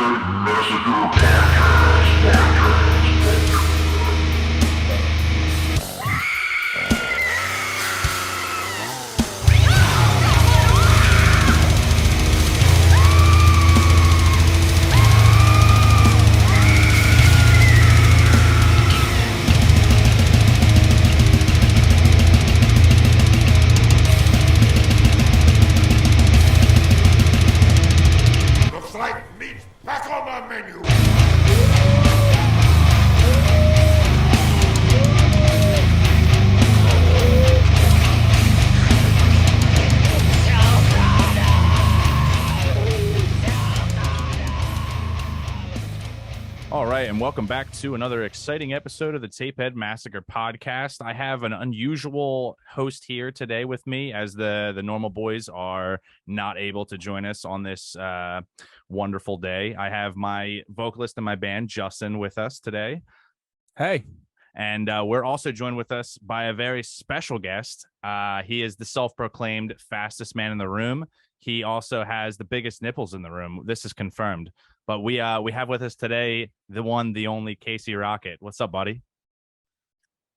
Massacre Podcast. The flight meat's back on the menu. All right, and welcome back to another exciting episode of the Tapehead Massacre podcast. I have an unusual host here today with me, as the normal boys are not able to join us on this wonderful day. I have my vocalist in my band, Justin, with us today. Hey. And we're also joined with us by a very special guest. He is the self-proclaimed fastest man in the room. He also has the biggest nipples in the room. This is confirmed. But we have with us today the one, the only Casey Rocket. What's up, buddy?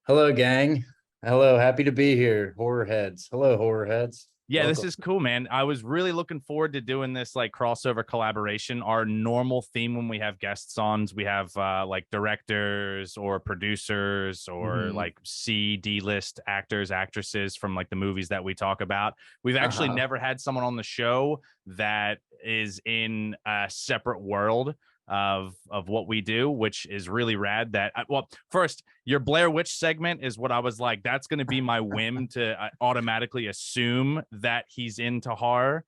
Hello, gang. Hello, happy to be here. Horror heads. Hello, horror heads. Yeah, Welcome. This is cool, man. I was really looking forward to doing this like crossover collaboration. Our normal theme when we have guests on, we have like directors or producers or like D list actors, actresses from like the movies that we talk about. We've actually never had someone on the show that is in a separate world of what we do, which is really rad. That well, first, your Blair Witch segment is what I was like, that's going to be my whim to automatically assume that he's into horror.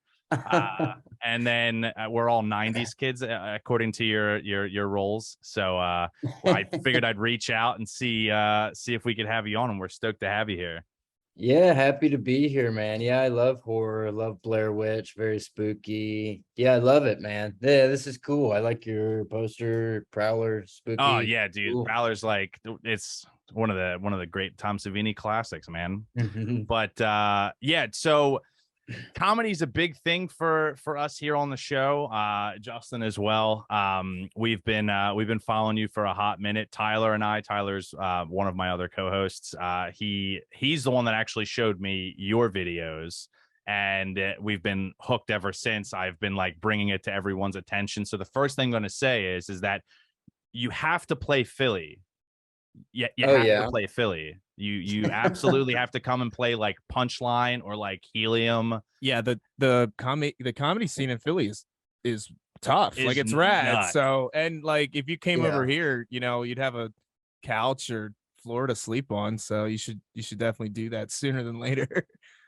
And then we're all 90s kids according to your roles, so I figured I'd reach out and see if we could have you on, and we're stoked to have you here. Yeah, happy to be here, man. Yeah, I love horror. I love Blair Witch. Very spooky. Yeah, I love it, man. Yeah, this is cool. I like your poster, Prowler, spooky. Oh yeah, dude. Cool. Prowler's like, it's one of the great Tom Savini classics, man. But yeah, so comedy's a big thing for us here on the show. Justin as well. We've been following you for a hot minute. Tyler's one of my other co-hosts. He's the one that actually showed me your videos, and we've been hooked ever since. I've been like bringing it to everyone's attention. So the first thing I'm going to say is that you have to play Philly. You have to play Philly. You absolutely have to come and play like Punchline or like Helium. Yeah, the comedy scene in Philly is tough. Like, it's rad. nuts. So, and like if you came over here, you know, you'd have a couch or floor to sleep on. So you should definitely do that sooner than later.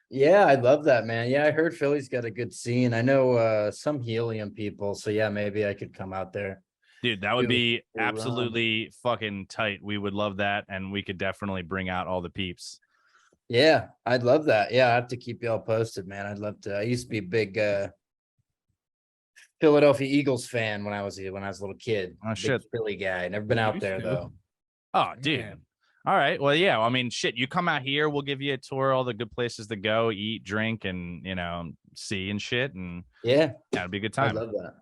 Yeah, I love that, man. Yeah, I heard Philly's got a good scene. I know some Helium people, so yeah, maybe I could come out there. Dude, that would be absolutely fucking tight. We would love that, and we could definitely bring out all the peeps. Yeah, I'd love that. Yeah, I have to keep y'all posted, man. I'd love to. I used to be a big Philadelphia Eagles fan when I was a little kid. Oh, big shit. Philly guy. Never been out there though. Oh, dude. Man. All right. Well, yeah. I mean, shit. You come out here, we'll give you a tour, all the good places to go, eat, drink, and see and shit. And Yeah, that'd be a good I time. love that.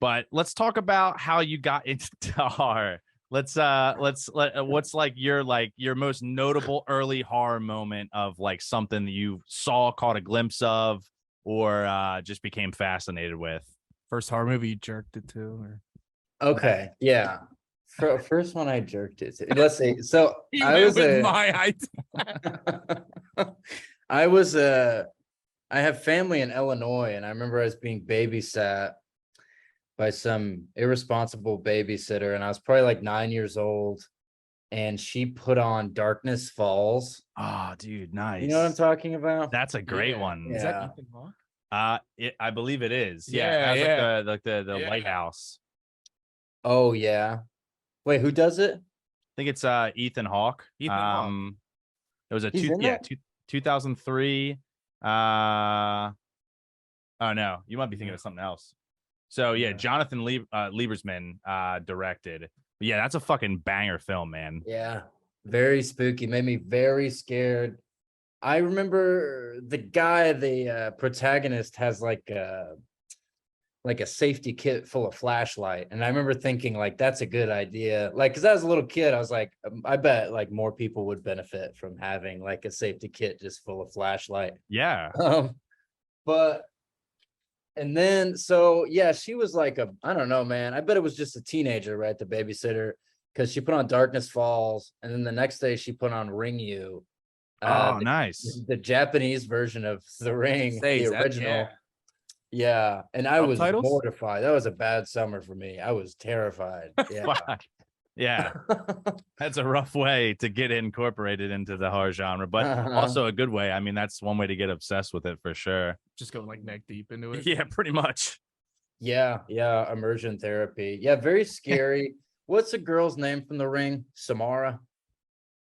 But let's talk about how you got into horror. What's like your most notable early horror moment of like something that you saw, caught a glimpse of, or just became fascinated with? First horror movie you jerked it to, or Okay, yeah. First one I jerked it to. Let's see. So you I went was with my idea. I have family in Illinois, and I remember I was being babysat by some irresponsible babysitter, and I was probably like 9 years old, and she put on Darkness Falls. Oh, dude, nice. You know what I'm talking about? That's a great one. Is Yeah. that Ethan Hawke? I believe it is. Yeah, it has like the Yeah. lighthouse. Oh yeah. Wait, who does it? I think it's Ethan Hawke. Ethan Hawke. It was a He's in that? 2003. Oh no, you might be thinking of something else. So yeah, Jonathan Liebersman directed. But yeah, that's a fucking banger film, man. Yeah, very spooky. Made me very scared. I remember the guy, the protagonist, has like like a safety kit full of flashlight. And I remember thinking like, that's a good idea. Like, cause I was a little kid, I was like, I bet like more people would benefit from having like a safety kit just full of flashlight. Yeah. But and then so yeah, she was like I don't know, man. I bet it was just a teenager, right? The babysitter, because she put on Darkness Falls, and then the next day she put on Ring You. Oh, The, nice. the Japanese version of The Ring, Says the that, original. Yeah, and I was Subtitles? mortified. That was a bad summer for me. I was terrified. Yeah. Fuck. Yeah. That's a rough way to get incorporated into the horror genre, but also a good way. I mean, that's one way to get obsessed with it for sure. Just going like neck deep into it. Yeah, pretty much. Yeah, immersion therapy. Yeah, very scary. What's the girl's name from The Ring? Samara.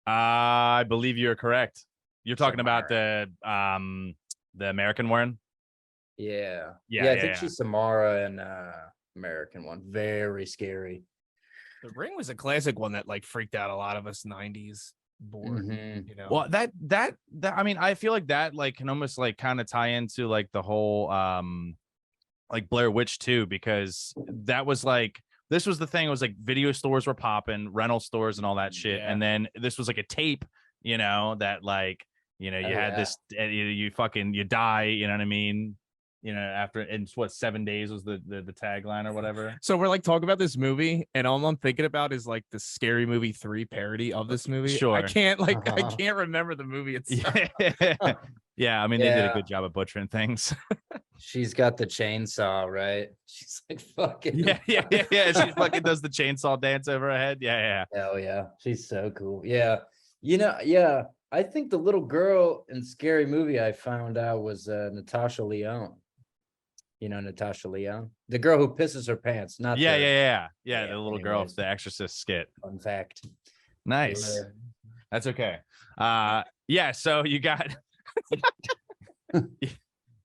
I believe you're correct. You're talking about the American one. Yeah. Yeah, I think she's Samara and American one. Very scary. The Ring was a classic one that like freaked out a lot of us 90s born, you know. Well, that I mean, I feel like that like can almost like kind of tie into like the whole like Blair Witch too, because that was like this was the thing. It was like video stores were popping, rental stores and all that shit. Yeah. And then this was like a tape, you know, that like, you know, you had this, you fucking, you die, you know what I mean? You know, after, and what, 7 days was the tagline or whatever. So we're like talking about this movie, and all I'm thinking about is like the Scary Movie 3 parody of this movie. Sure. I can't I can't remember the movie itself. Yeah, I mean, they did a good job of butchering things. She's got the chainsaw, right? She's like fucking Yeah. She fucking does the chainsaw dance over her head. Yeah. Hell yeah. She's so cool. Yeah. You know, yeah. I think the little girl in Scary Movie I found out was Natasha Lyonne. You know Natasha Lyonne, the girl who pisses her pants. Not yeah. The little girl of the Exorcist skit. Fun fact. Nice. That's okay. Yeah. So you got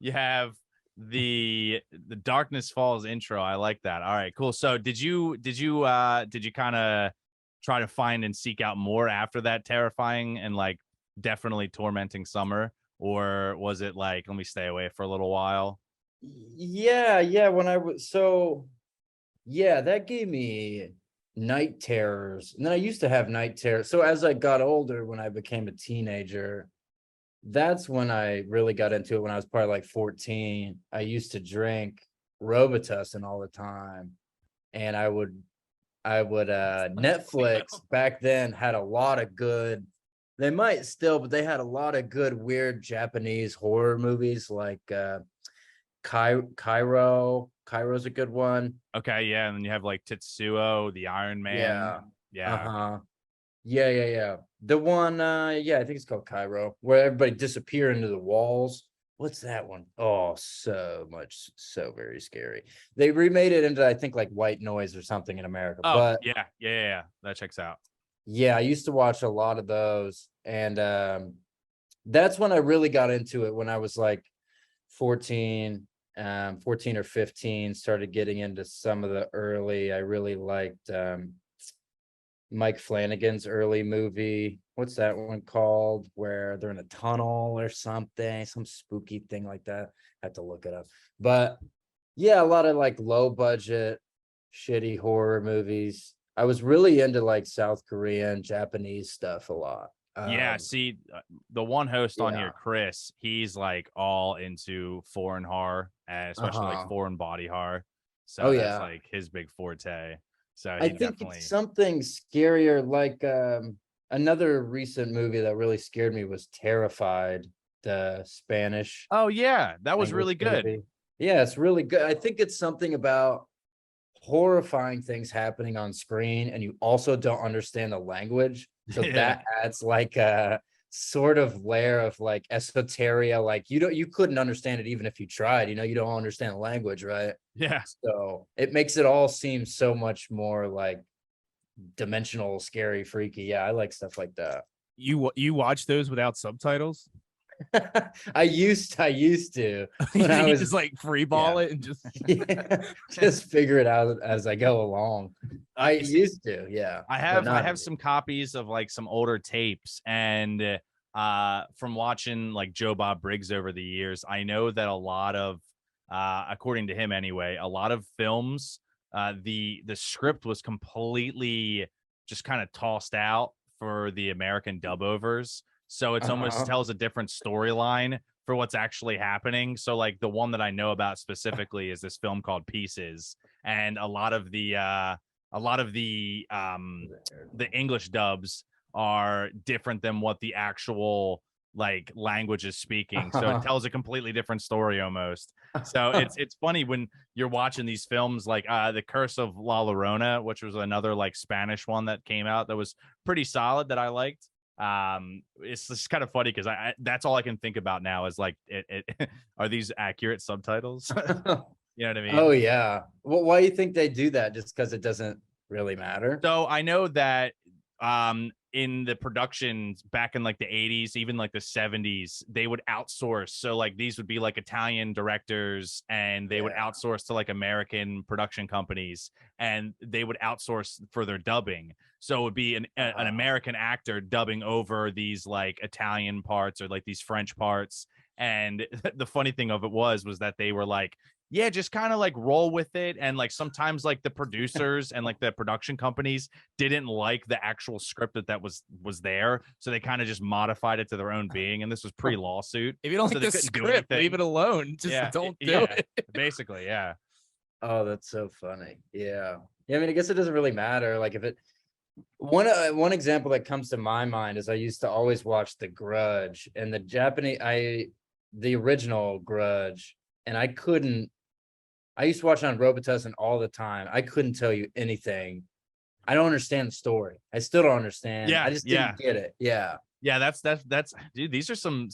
you have the Darkness Falls intro. I like that. All right, cool. So did you kind of try to find and seek out more after that terrifying and like definitely tormenting summer, or was it like let me stay away for a little while? Yeah. When I was that gave me night terrors. And then I used to have night terrors. So as I got older, when I became a teenager, that's when I really got into it. When I was probably like 14, I used to drink Robitussin all the time. And I would Netflix back then had a lot of good, they might still, but they had a lot of good, weird Japanese horror movies like Cairo's a good one. Okay, yeah, and then you have like Tetsuo, the Iron Man. Yeah. Yeah. The one, I think it's called Cairo, where everybody disappear into the walls. What's that one? Oh, so very scary. They remade it into, I think, like White Noise or something in America. Oh, but yeah. That checks out. Yeah, I used to watch a lot of those, and that's when I really got into it. When I was like 14 or 15, started getting into some of the early. I really liked Mike Flanagan's early movie. What's that one called? Where they're in a tunnel or something, some spooky thing like that. I have to look it up. But yeah, a lot of like low budget, shitty horror movies. I was really into like South Korean, Japanese stuff a lot. Yeah, see, the one host on here, Chris, he's like all into foreign horror, especially like foreign body horror. So that's like his big forte. So I think it's something scarier. Like another recent movie that really scared me was Terrified, the Spanish. Oh yeah, that was really good. Movie. Yeah, it's really good. I think it's something about horrifying things happening on screen, and you also don't understand the language. So that adds like a sort of layer of like esoteria. Like you couldn't understand it even if you tried. You know, you don't understand the language, right? Yeah. So it makes it all seem so much more like dimensional, scary, freaky. Yeah, I like stuff like that. You watch those without subtitles? I used to when I was just like freeball it and just figure it out as I go along. I used to, I have some copies of like some older tapes, and from watching like Joe Bob Briggs over the years, I know that a lot of according to him anyway, a lot of films, the script was completely just kind of tossed out for the American dub overs. So it's almost tells a different storyline for what's actually happening. So like the one that I know about specifically is this film called Pieces, and a lot of the English dubs are different than what the actual like language is speaking. So it tells a completely different story almost. So it's funny when you're watching these films like The Curse of La Llorona, which was another like Spanish one that came out that was pretty solid that I liked. It's just kind of funny because I that's all I can think about now is like are these accurate subtitles? You know what I mean? Oh yeah. Well, why do you think they do that? Just because it doesn't really matter? So I know that in the productions back in like the 80s, even like the 70s, they would outsource. So like these would be like Italian directors, and they would outsource to like American production companies, and they would outsource for their dubbing. So it would be an American actor dubbing over these like Italian parts or like these French parts. And the funny thing of it was that they were like, yeah, just kind of like roll with it. And like sometimes like the producers and like the production companies didn't like the actual script that was there, so they kind of just modified it to their own being. And this was pre-lawsuit. If you don't so like the script, leave it alone. Just don't do it. Basically, yeah. Oh, that's so funny. Yeah. I mean, I guess it doesn't really matter. Like if it one example that comes to my mind is I used to always watch The Grudge, and the original Grudge, and I used to watch it on Robitussin all the time. I couldn't tell you anything. I don't understand the story. I still don't understand. Yeah, I just didn't get it. Yeah. Yeah, that's dude, these are some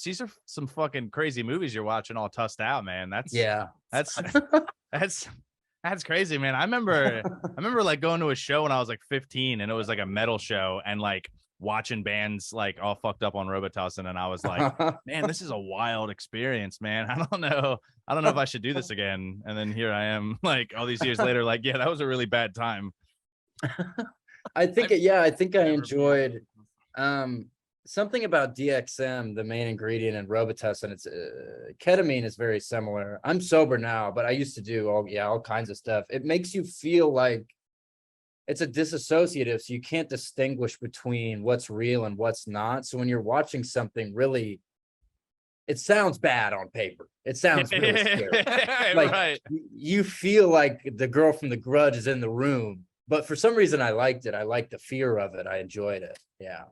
fucking crazy movies you're watching all tussed out, man. That's crazy, man. I remember like going to a show when I was like 15, and it was like a metal show, and like watching bands like all fucked up on Robitussin, and I was like, man, this is a wild experience, man. I don't know if I should do this again. And then here I am like all these years later, like, yeah, that was a really bad time. I think I enjoyed something about DXM, the main ingredient in Robitussin. It's ketamine is very similar. I'm sober now, but I used to do all kinds of stuff. It makes you feel like it's a disassociative, so you can't distinguish between what's real and what's not. So when you're watching something, really, it sounds bad on paper. It sounds really scary. Like right. You feel like the girl from The Grudge is in the room, but for some reason I liked it. I liked the fear of it. I enjoyed it. Yeah.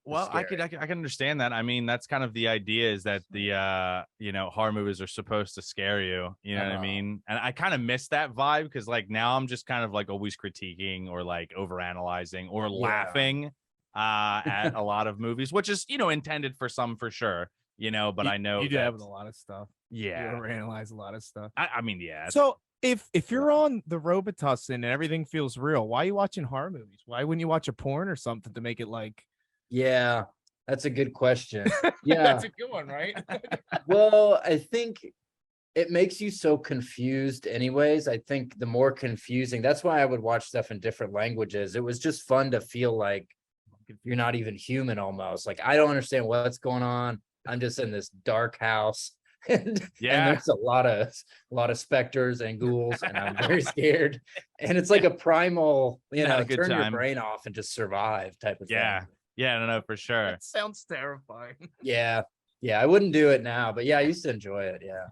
Well, I can understand that. I mean, that's kind of the idea, is that the horror movies are supposed to scare you. You know what I mean? And I kind of miss that vibe, because like now I'm just kind of like always critiquing or like overanalyzing or laughing at a lot of movies, which is intended for some for sure. But I know you do have a lot of stuff. Yeah, you overanalyze a lot of stuff. I mean, yeah. So if you're on the Robitussin and everything feels real, why are you watching horror movies? Why wouldn't you watch a porn or something to make it like? Yeah, that's a good question. Yeah, that's a good one, right? Well, I think it makes you so confused anyways. I think the more confusing, that's why I would watch stuff in different languages. It was just fun to feel like you're not even human almost. Like, I don't understand what's going on. I'm just in this dark house. And there's a lot of specters and ghouls, and I'm very scared. And it's like a primal, turn your brain off and just survive type of thing. Yeah, no, for sure. That sounds terrifying. Yeah, I wouldn't do it now, but yeah, I used to enjoy it. Yeah.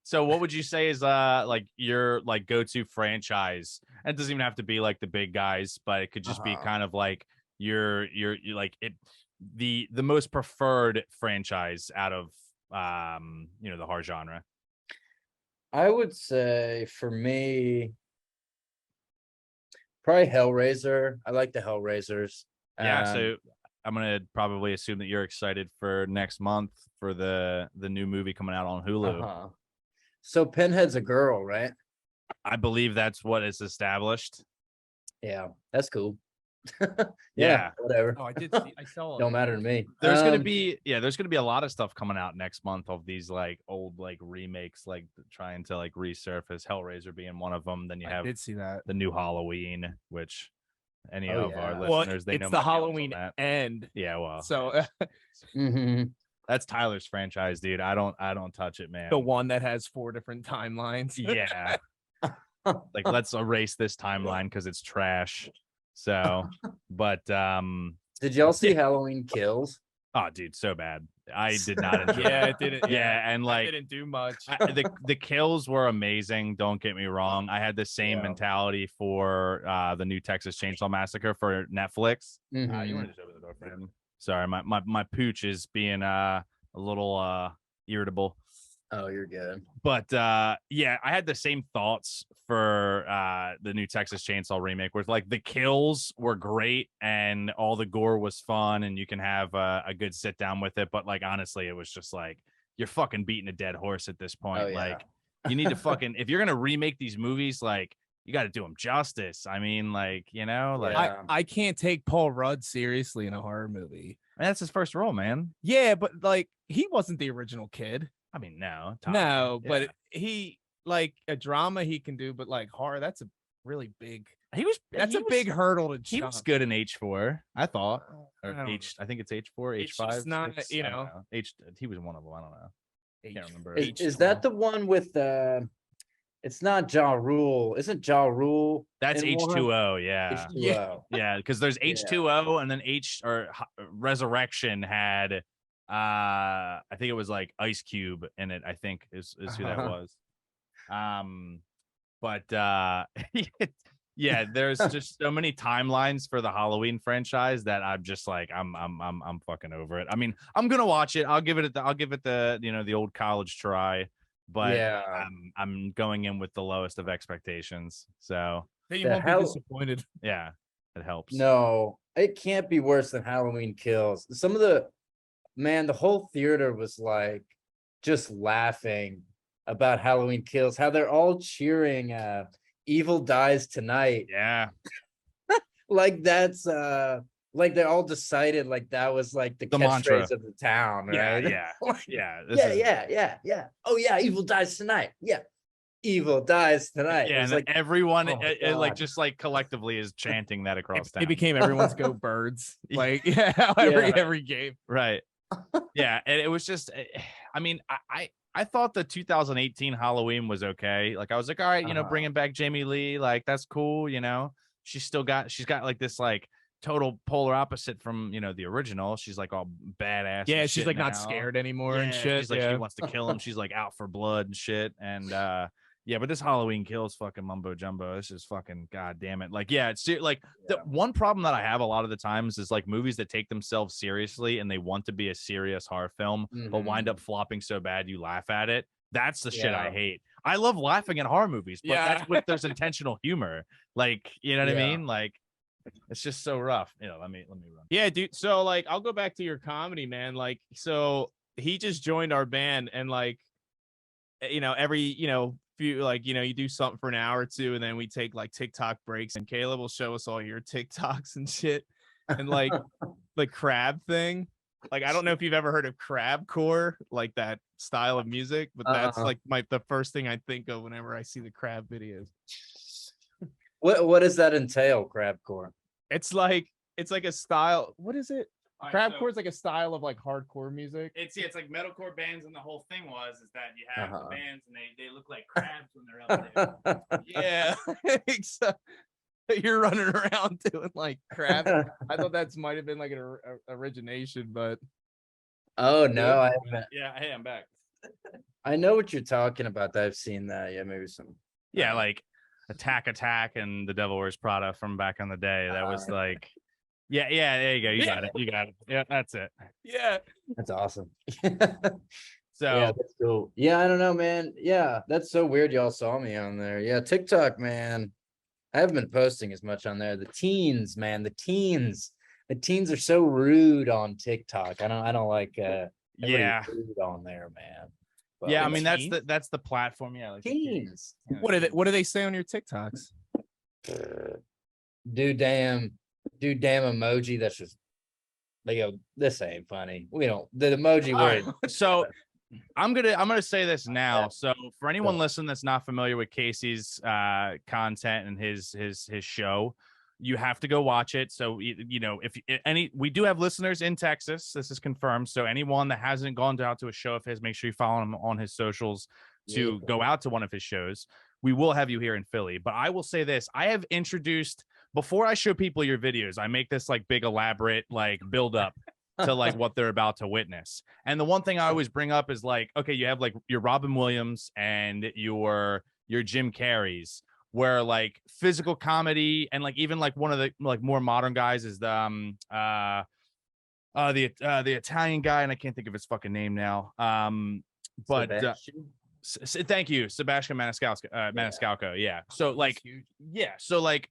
So what would you say is like your like go-to franchise? And it doesn't even have to be like the big guys, but it could just be kind of like your like it the most preferred franchise out of the horror genre. I would say for me, probably Hellraiser. I like the Hellraisers. Yeah, so I'm gonna probably assume that you're excited for next month for the new movie coming out on Hulu. So Pinhead's a girl, right? I believe that's what is established. Yeah, that's cool. Yeah, whatever. Oh, I saw it. Don't matter to me. There's gonna be a lot of stuff coming out next month of these like old like remakes, like trying to like resurface, Hellraiser being one of them. Then you have did see that the new Halloween, which our listeners, well, they know it's the Halloween end. Yeah, well, so mm-hmm. That's Tyler's franchise, dude. I don't touch it, man. The one that has 4 different timelines. Yeah. Like, let's erase this timeline because it's trash. So, but Did y'all see Halloween Kills? oh, dude, so bad. I did not enjoy Yeah, it. it didn't. Yeah, and I like didn't do much. the kills were amazing. Don't get me wrong. I had the same Yeah. mentality for the new Texas Chainsaw Massacre for Netflix. You Mhm. want to just open the door for him? Sorry, my pooch is being a little irritable. Oh, you're good. But yeah, I had the same thoughts for the new Texas Chainsaw remake, where like the kills were great and all the gore was fun, and you can have a good sit down with it. But like honestly, it was just like you're fucking beating a dead horse at this point. Oh, yeah. Like you need to fucking if you're gonna remake these movies, like you got to do them justice. I mean, like like Yeah. I can't take Paul Rudd seriously in a horror movie. that's his first role, man. Yeah, but like he wasn't the original kid. I mean, no, Tom, No, yeah. but he like a drama he can do, but like horror, that's a really big. That's a big hurdle to He jump. was good in H4, I thought. I Or don't H, I think it's H4, It's H5. just not, six, you I don't know. H. He was one of them. I don't know. I can't remember. Is that the one with it's not Ja Rule. Isn't Ja Rule? That's in one? H2O. Yeah, H2O. yeah. Because there's Yeah. H2O, and then Resurrection had. I think it was like Ice Cube in it. I think is who that was. But yeah, there's just so many timelines for the Halloween franchise that I'm just like I'm fucking over it. I mean, I'm gonna watch it. I'll give it the the old college try, but Yeah. I'm going in with the lowest of expectations. So Then you The won't hell- be disappointed. yeah, it helps. No, it can't be worse than Halloween Kills. Some of the the whole theater was like just laughing about Halloween Kills, how they're all cheering Evil Dies Tonight. Yeah, Like that's like they all decided like that was like the mantra. catchphrase of the town, right? yeah, Like, yeah. yeah. Oh yeah, Evil Dies Tonight. Yeah. Evil Dies Tonight. Yeah, It was and like everyone, oh my like God. just like collectively is chanting that across town. It became everyone's go birds. Yeah. Like yeah, every game. Right. Yeah, and it was just I mean, I thought the 2018 Halloween was okay. Like I was like, all right, bringing back Jamie Lee, like that's cool, she's got like this like total polar opposite from the original. She's like all badass. Yeah, and she's shit like not now. scared anymore and Yeah, shit. she's like she wants to kill him. She's like out for blood and shit. And yeah, but this Halloween Kills fucking mumbo jumbo. This is fucking goddamn it. Like, yeah, it's like the one problem that I have a lot of the times is like movies that take themselves seriously and they want to be a serious horror film, but wind up flopping so bad you laugh at it. That's the shit I hate. I love laughing at horror movies, but that's with there's intentional humor. Like, you know what I mean? Like, it's just so rough. Let me run. Yeah, dude. So like I'll go back to your comedy, man. Like, so he just joined our band and like every few like you do something for an hour or two and then we take like TikTok breaks and Caleb will show us all your TikToks and shit. And like the crab thing. Like I don't know if you've ever heard of crabcore, like that style of music, but that's like the first thing I think of whenever I see the crab videos. What does that entail, crabcore? It's like a style. What is it? All right, Crabcore is like a style of like hardcore music. It's like metalcore bands, and the whole thing is that you have the bands and they look like crabs when they're up there. Yeah, so you're running around doing like crab. I thought that might have been like an origination, but Oh no, I haven't. Yeah, hey, I'm back. I know what you're talking about. I've seen that. Yeah, maybe some. Yeah, like Attack and the Devil Wears Prada from back in the day. That was like, yeah, there you go. You got it. Yeah, that's it. yeah, That's awesome. So Yeah, that's cool. Yeah, I don't know, man. Yeah, that's so weird. Y'all saw me on there. Yeah, TikTok, man. I haven't been posting as much on there. The teens, man. The teens are so rude on TikTok. I don't like yeah, rude on there, man. But yeah. I mean, teens? that's the platform. Yeah, like the teens. What do they say on your TikToks? Do damn emoji. That's just they go, this ain't funny. We don't the emoji All word. right, so I'm gonna say this now. So for anyone listening that's not familiar with Casey's content and his show, You have to go watch it. So you know, if we do have listeners in Texas, this is confirmed. So anyone that hasn't gone out to a show of his, make sure you follow him on his socials to go out to one of his shows. We will have you here in Philly. But I will say this: I have introduced, before I show people your videos, I make this like big elaborate like build up to like what they're about to witness. And the one thing I always bring up is like, okay, you have like your Robin Williams and your Jim Carreys, where like physical comedy and like even like one of the like more modern guys is the Italian guy, and I can't think of his fucking name now. But thank you, Sebastian Maniscalco. Yeah. So like, yeah. So like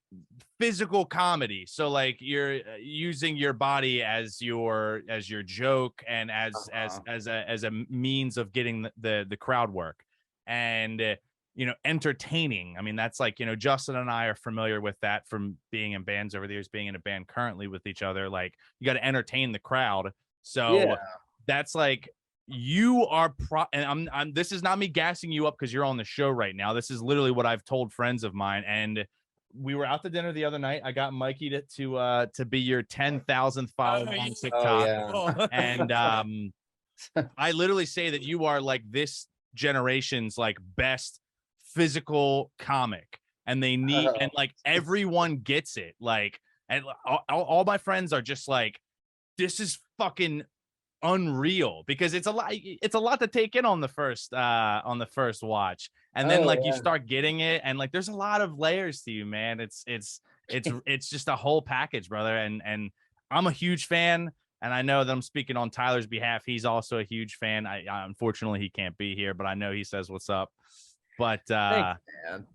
physical comedy. So like you're using your body as your joke and as a means of getting the crowd work and you know, entertaining. I mean, that's like, you know, Justin and I are familiar with that from being in bands over the years, being in a band currently with each other. Like you got to entertain the crowd. So that's like, you are and I'm this is not me gassing you up because you're on the show right now. This is literally what I've told friends of mine. And we were out to dinner the other night. I got Mikey to be your 10,000th follower on TikTok. And I literally say that you are like this generation's like best physical comic, and they need and like everyone gets it. Like, and all my friends are just like, this is fucking unreal, because it's a lot to take in on the first watch, and then like you start getting it, and like there's a lot of layers to you, man. It's just a whole package, brother. And I'm a huge fan, and I know that I'm speaking on Tyler's behalf. He's also a huge fan. I unfortunately he can't be here, but I know he says what's up. But Thanks,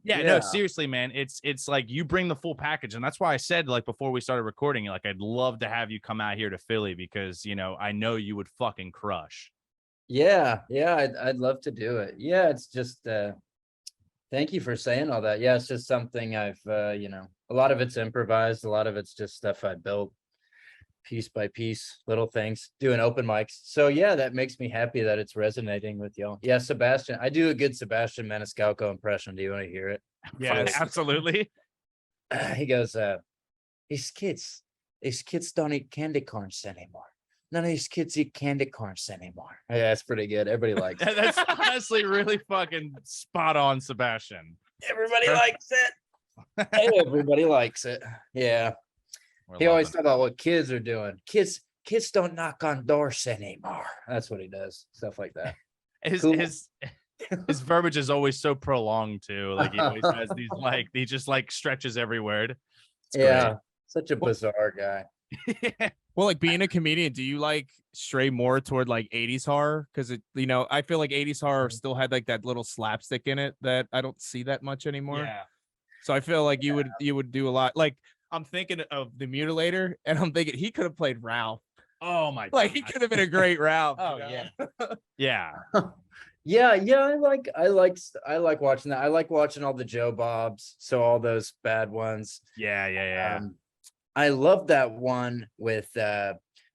no, seriously, man, it's like you bring the full package, and that's why I said, like, before we started recording, like, I'd love to have you come out here to Philly, because you know I know you would fucking crush. I'd love to do it. Yeah, it's just thank you for saying all that. Yeah, it's just something I've you know, a lot of it's improvised, a lot of it's just stuff I built piece by piece, little things, doing open mics. So yeah, that makes me happy that it's resonating with y'all. Yeah, Sebastian, I do a good Sebastian Maniscalco impression. Do you want to hear it? Yeah, absolutely. He goes, these kids don't eat candy corns anymore. None of these kids eat candy corns anymore. Yeah, that's pretty good. Everybody likes it. That's honestly really fucking spot on, Sebastian. Everybody likes it. Everybody likes it. Yeah. He always talk about what kids are doing. Kids don't knock on doors anymore. That's what he does. Stuff like that. His verbiage is always so prolonged too. Like he always has these like he just like stretches every word. It's great. Such a bizarre guy. Well, like being a comedian, do you like stray more toward like 80s horror? Because it, you know, I feel like 80s horror still had like that little slapstick in it that I don't see that much anymore. Yeah. So I feel like you would do a lot. Like I'm thinking of The Mutilator, and I'm thinking he could have played Ralph. Oh my god. Like he could have been a great Ralph. Oh yeah. Yeah. I like watching that. I like watching all the Joe Bobs, so all those bad ones. Yeah. I love that one with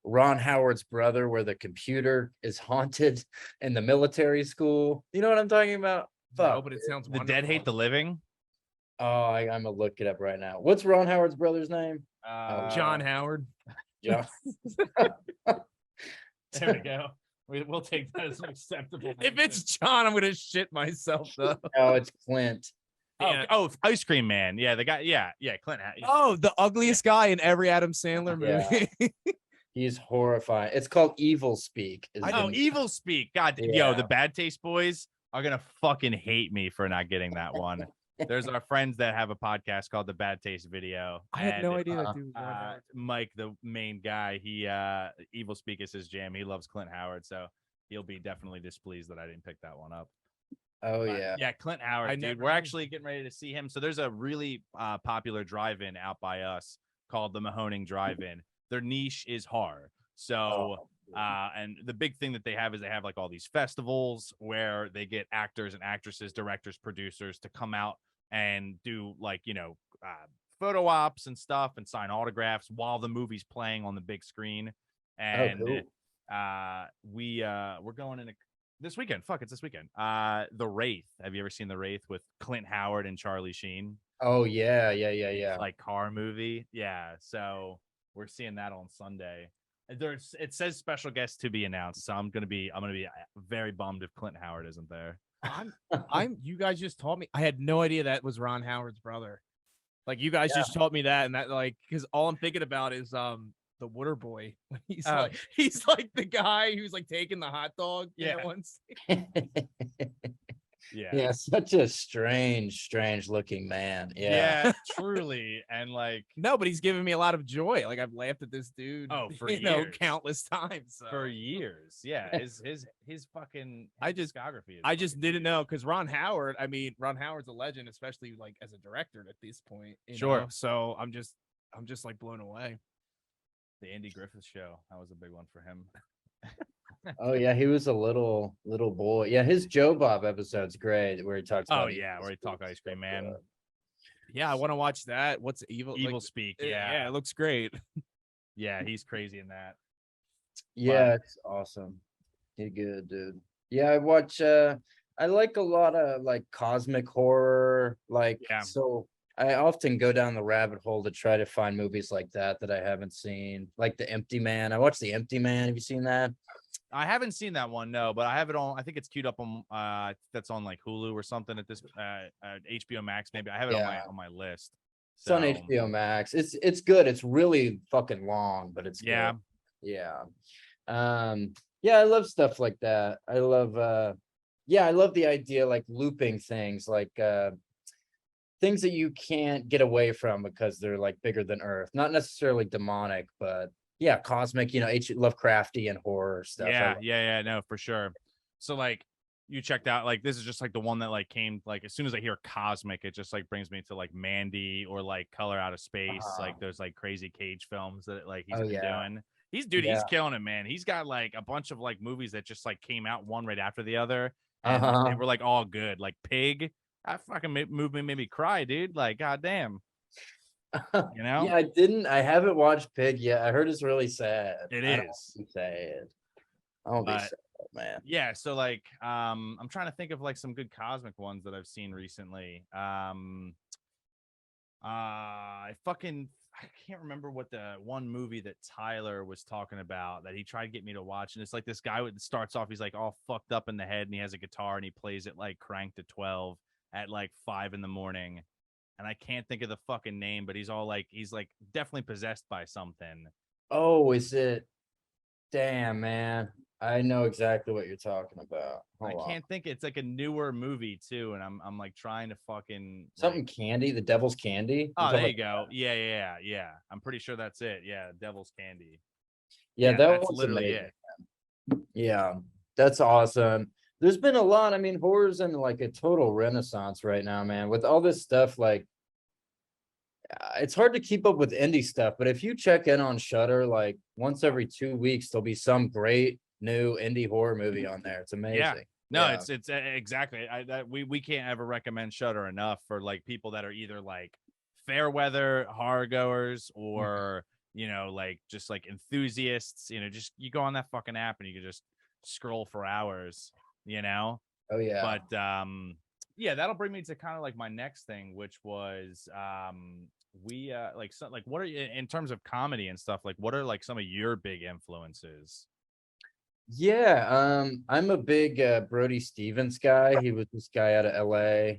Ron Howard's brother, where the computer is haunted in the military school. You know what I'm talking about? No, but it sounds The wonderful. Dead Hate the Living. Oh, I'm gonna look it up right now. What's Ron Howard's brother's name? John Howard. John. There we go. We'll take that as an acceptable. If it's John, I'm gonna shit myself though. Oh, it's Clint. Oh, Ice Cream Man. Yeah, the guy. Yeah, Clint. Oh, the ugliest guy in every Adam Sandler movie. Yeah. He's horrifying. It's called Evil Speak. Evil Speak. God, yo, the Bad Taste Boys are gonna fucking hate me for not getting that one. There's our friends that have a podcast called the Bad Taste Video. I had no idea that dude. Mike, the main guy, he Evil Speak is his jam. He loves Clint Howard, so he'll be definitely displeased that I didn't pick that one up. Oh But, yeah, Clint Howard, dude. We're actually getting ready to see him. So there's a really popular drive-in out by us called the Mahoning Drive-In. Their niche is horror. So and the big thing that they have is they have like all these festivals where they get actors and actresses, directors, producers to come out and do like, you know, photo ops and stuff and sign autographs while the movie's playing on the big screen. And we're going in this weekend. Fuck, it's this weekend. The Wraith. Have you ever seen The Wraith with Clint Howard and Charlie Sheen? Oh yeah. like car movie. Yeah, so we're seeing that on Sunday. It says special guest to be announced, so I'm gonna be very bummed if Clint Howard isn't there. You guys just taught me. I had no idea that was Ron Howard's brother. Like you guys just taught me that, and that like because all I'm thinking about is the Water Boy. He's like the guy who's like taking the hot dog. Yeah. Once. Yeah, such a strange looking man. Yeah. Truly, and like No, but he's giving me a lot of joy. Like I've laughed at this dude. Oh, for years. countless times. So. for years. Yeah, his fucking discography. I just didn't know because Ron Howard. I mean, Ron Howard's a legend, especially like as a director at this point. Sure. Know? So I'm just like blown away. The Andy Griffith Show, that was a big one for him. Oh yeah, he was a little boy. Yeah, his Joe Bob episode's great where he talks about where he talk ice cream man. Yeah, I want to watch that. What's Evil Speak? Yeah, it looks great. Yeah, he's crazy in that. Yeah, it's awesome. You're good, dude. Yeah, I watch I like a lot of like cosmic horror, like so I often go down the rabbit hole to try to find movies like that I haven't seen, like The Empty Man. I watched The Empty Man. Have you seen that? I haven't seen that one, no, but I have it on. I think it's queued up on. That's on like Hulu or something at this HBO Max. Maybe I have it on my list. It's on HBO Max. It's good. It's really fucking long, but it's yeah, good. Yeah. Yeah, I love stuff like that. I love the idea like looping things, like things that you can't get away from because they're like bigger than Earth. Not necessarily demonic, but yeah, cosmic, Lovecrafty and horror stuff. Yeah, no, for sure. So like you checked out, like this is just like the one that like came like as soon as I hear cosmic, it just like brings me to like Mandy or like Color Out of Space, like those like crazy Cage films that like he's been doing. He's killing it, man. He's got like a bunch of like movies that just like came out one right after the other, and they were like all good. Like Pig, that fucking movie made me cry, dude. Like goddamn. Yeah, I haven't watched Pig yet. I heard it's really sad. It is sad. I'll be sad, man. Yeah, so like I'm trying to think of like some good cosmic ones that I've seen recently. I can't remember what the one movie that Tyler was talking about that he tried to get me to watch, and it's like this guy starts off, he's like all fucked up in the head, and he has a guitar and he plays it like cranked to 12 at like 5 a.m. And I can't think of the fucking name, but he's definitely possessed by something. Oh, is it? Damn, man. I know exactly what you're talking about. I can't think. It's like a newer movie too, and I'm like trying to fucking something candy. The Devil's Candy. Oh, there you go. Yeah. I'm pretty sure that's it. Yeah, Devil's Candy. Yeah, that's literally amazing. It. Yeah, that's awesome. There's been a lot. I mean, horror's in like a total renaissance right now, man. With all this stuff, like it's hard to keep up with indie stuff. But if you check in on Shudder, like once every 2 weeks, there'll be some great new indie horror movie on there. It's amazing. Yeah. No, it's exactly. We can't ever recommend Shudder enough for like people that are either like fair weather horror goers or like just like enthusiasts. Just you go on that fucking app and you can just scroll for hours. Oh yeah. But that'll bring me to kind of like my next thing, which was what are you in terms of comedy and stuff? Like, what are like some of your big influences? Yeah, I'm a big Brody Stevens guy. He was this guy out of LA,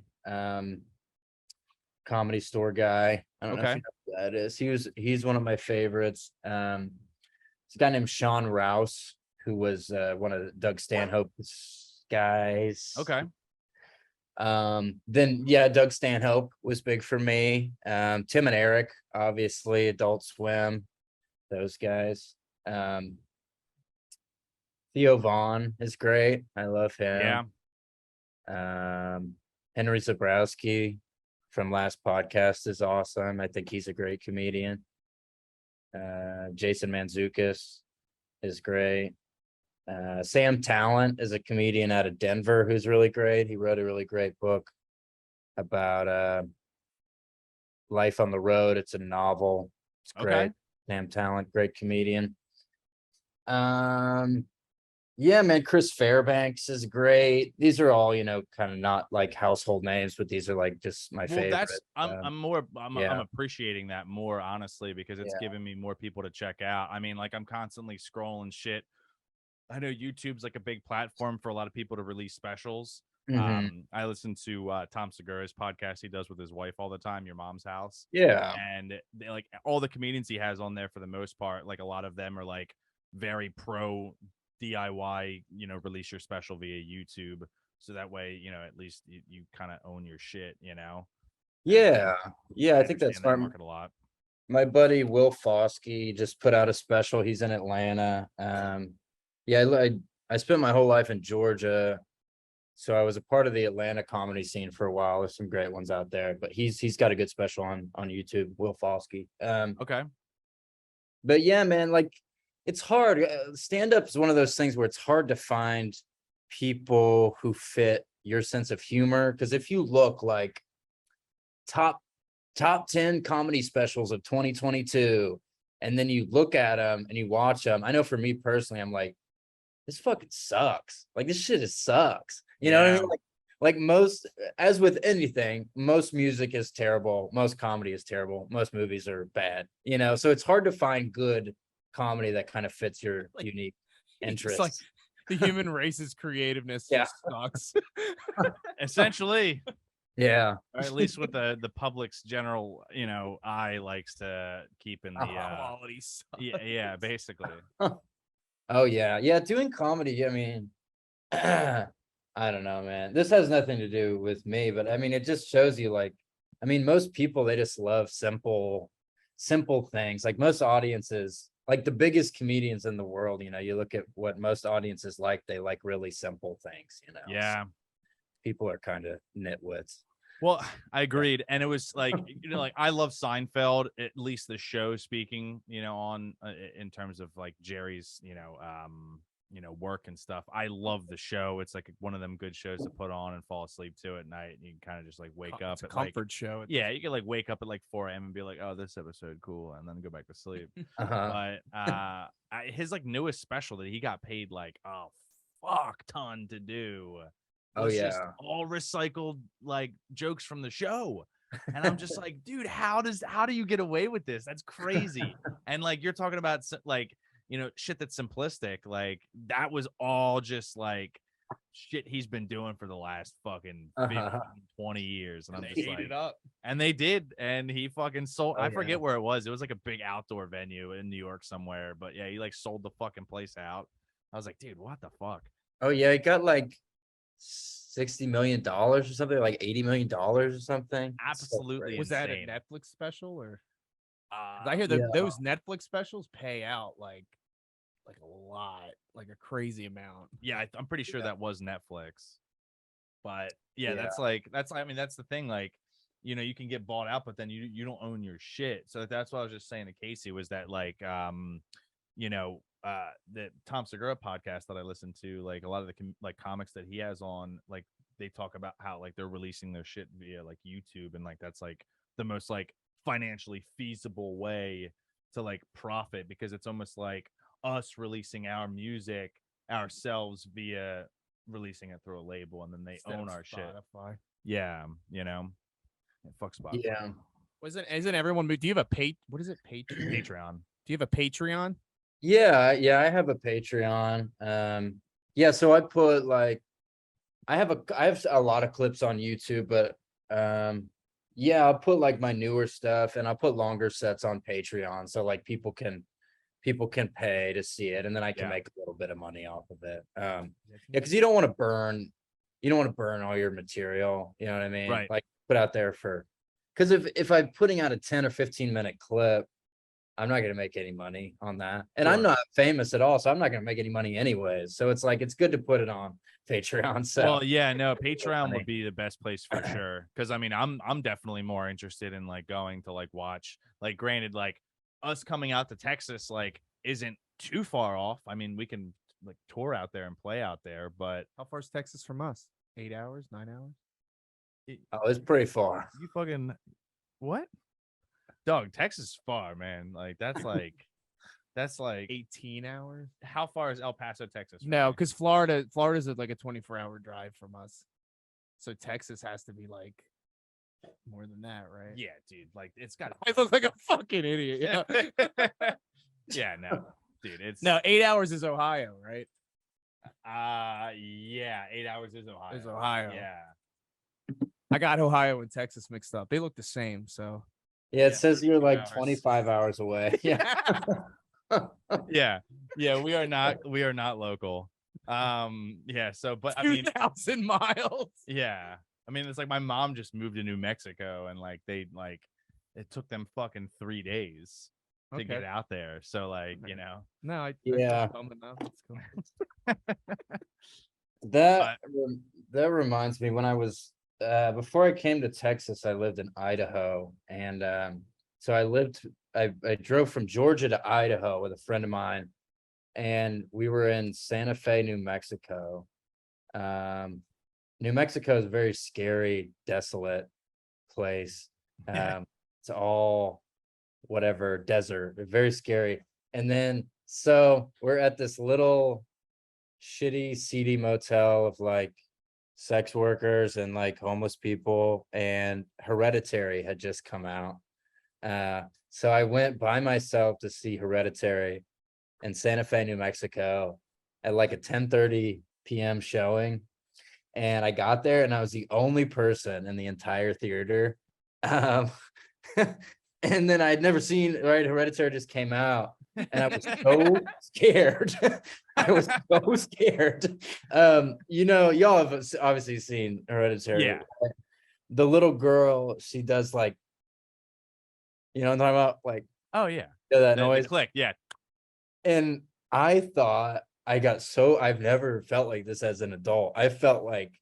Comedy Store guy. I don't know if you know who that is. He's one of my favorites. This guy named Sean Rouse, who was one of Doug Stanhope's guys. Okay. Then Doug Stanhope was big for me. Tim and Eric, obviously, Adult Swim, those guys. Theo Vaughn is great. I love him. Yeah. Henry Zabrowski from last podcast is awesome. I think he's a great comedian. Jason Mantzoukas is great. Sam Talent is a comedian out of Denver who's really great. He wrote a really great book about life on the road. It's a novel. It's great. Sam Talent, great comedian. Yeah, man, Chris Fairbanks is great. These are all, kind of not like household names, but these are like just my Well, favorite. that's I'm yeah. appreciating that more, honestly, because it's Yeah. giving me more people to check out. I mean, like, I'm constantly scrolling shit. I know YouTube's like a big platform for a lot of people to release specials. Mhm. I listen to Tom Segura's podcast he does with his wife all the time, Your Mom's House. Yeah. And they, like, all the comedians he has on there, for the most part, like, a lot of them are like very pro DIY, release your special via YouTube. So that way, at least you kind of own your shit. Yeah. Yeah, I think that's understand that smart. market a lot. My buddy Will Foskey just put out a special. He's in Atlanta. Yeah, I spent my whole life in Georgia, so I was a part of the Atlanta comedy scene for a while. There's some great ones out there, but he's got a good special on YouTube, Will Foskey. Okay. But yeah, man, like it's hard. Stand up is one of those things where it's hard to find people who fit your sense of humor. Because if you look like top 10 comedy specials of 2022, and then you look at them and you watch them, I know for me personally, I'm like, this fucking sucks. Like this shit just sucks. You know what I Yeah. mean? Like most, as with anything, most music is terrible, most comedy is terrible, most movies are bad. So it's hard to find good comedy that kind of fits your Like, unique It's interests. like the human race's creativeness Yeah. just sucks. Essentially. Yeah. Or at least what the public's general, eye likes to keep in the Quality sucks. yeah, basically. Oh yeah. Yeah. Doing comedy, I mean, I don't know, man. This has nothing to do with me, but I mean, it just shows you like, I mean, most people, they just love simple things. Like most audiences, like the biggest comedians in the world, you look at what most audiences like, they like really simple things. Yeah. So people are kind of nitwits. Well, I agreed. And it was like, like I love Seinfeld, at least the show, speaking, on in terms of like Jerry's, work and stuff. I love the show. It's like one of them good shows to put on and fall asleep to at night. And you can kind of just like wake up It's a at like, comfort show. yeah, you can like wake up at like 4 a.m. and be like, oh, this episode, cool. And then go back to sleep. Uh-huh. But his like newest special that he got paid like a fuck ton to do Oh was just yeah. all recycled like jokes from the show. And I'm just like, dude, how do you get away with this? That's crazy. And like you're talking about like, shit that's simplistic. Like that was all just like shit he's been doing for the last fucking 15, 20 years. And I'm They just ate like, it up. and they did, and he fucking sold. Oh, I forget yeah. where it was. It was like a big outdoor venue in New York somewhere. But yeah, he like sold the fucking place out. I was like, dude, what the fuck? Oh yeah, it got like $60 million or something, like $80 million or something. Absolutely Was that a insane. Netflix special or? 'Cause I hear that Yeah. those Netflix specials pay out like a lot, like a crazy amount. Yeah, I'm pretty sure that was Netflix. But yeah, Yeah. that's I mean, that's the thing. Like, you can get bought out, but then you don't own your shit. So that's what I was just saying to Casey, was that like the Tom Segura podcast that I listened to, like a lot of the like comics that he has on, like they talk about how like they're releasing their shit via like YouTube, and like that's like the most like financially feasible way to like profit, because it's almost like us releasing our music ourselves via releasing it through a label, and then they Instead own of our shit. Spotify. Yeah, fuck Spotify. Yeah. Isn't everyone? Do you have a what is it? Patreon? Patreon. Do you have a Patreon? Yeah, I have a Patreon. Yeah, so I put like I have a lot of clips on YouTube, but yeah, I'll put like my newer stuff, and I'll put longer sets on Patreon, so like people can pay to see it, and then I can Yeah. make a little bit of money off of it. Yeah, because you don't want to burn all your material, you know what I mean? Right. Like put out there because if I'm putting out a 10 or 15-minute clip, I'm not going to make any money on that. And I'm Sure. not famous at all, so I'm not going to make any money anyways. So it's like, it's good to put it on Patreon. So Well, yeah, no, Patreon funny. would be the best place for sure. Because I mean, I'm definitely more interested in like going to like watch. Like, granted, like us coming out to Texas like isn't too far off. I mean, we can like tour out there and play out there, but How far is Texas from us? 8 hours, 9 hours? oh, it's pretty far. you fucking what? Dog, Texas is far, man. Like that's That's like 18 hours. how far is El Paso, Texas? from No, here? because Florida's like a 24-hour drive from us. So Texas has to be like more than that, right? Yeah, dude. Like it's got. I look like a fucking idiot. Yeah. Yeah, no, dude. It's No, 8 hours is Ohio, right? yeah, 8 hours is Ohio. Is Ohio. Yeah. I got Ohio and Texas mixed up. They look the same, so Yeah, it Yeah, says you're 2 like hours. 25 hours away. Yeah. Yeah, we are not local. Yeah, so but I mean 2,000 miles. yeah. I mean it's like my mom just moved to New Mexico and like it took them fucking 3 days to get out there. So like, you know. No, I Yeah. felt dumb enough. It's cool. That reminds me when I was before I came to Texas, I lived in Idaho, and so I drove from Georgia to Idaho with a friend of mine, and we were in Santa Fe, New Mexico. New Mexico is a very scary, desolate place. It's all whatever desert, very scary. And then so we're at this little shitty, seedy motel of like sex workers and like homeless people, and Hereditary had just come out. So I went by myself to see Hereditary in Santa Fe, New Mexico at like a 10:30 p.m. showing. And I got there and I was the only person in the entire theater. And then I'd never seen, right? Hereditary just came out and I was so scared. I was so scared. Y'all have obviously seen Hereditary. Yeah. The little girl, she does like, you know what I'm talking about? Like, Oh yeah. that The noise. click, yeah. And I thought I've never felt like this as an adult. I felt like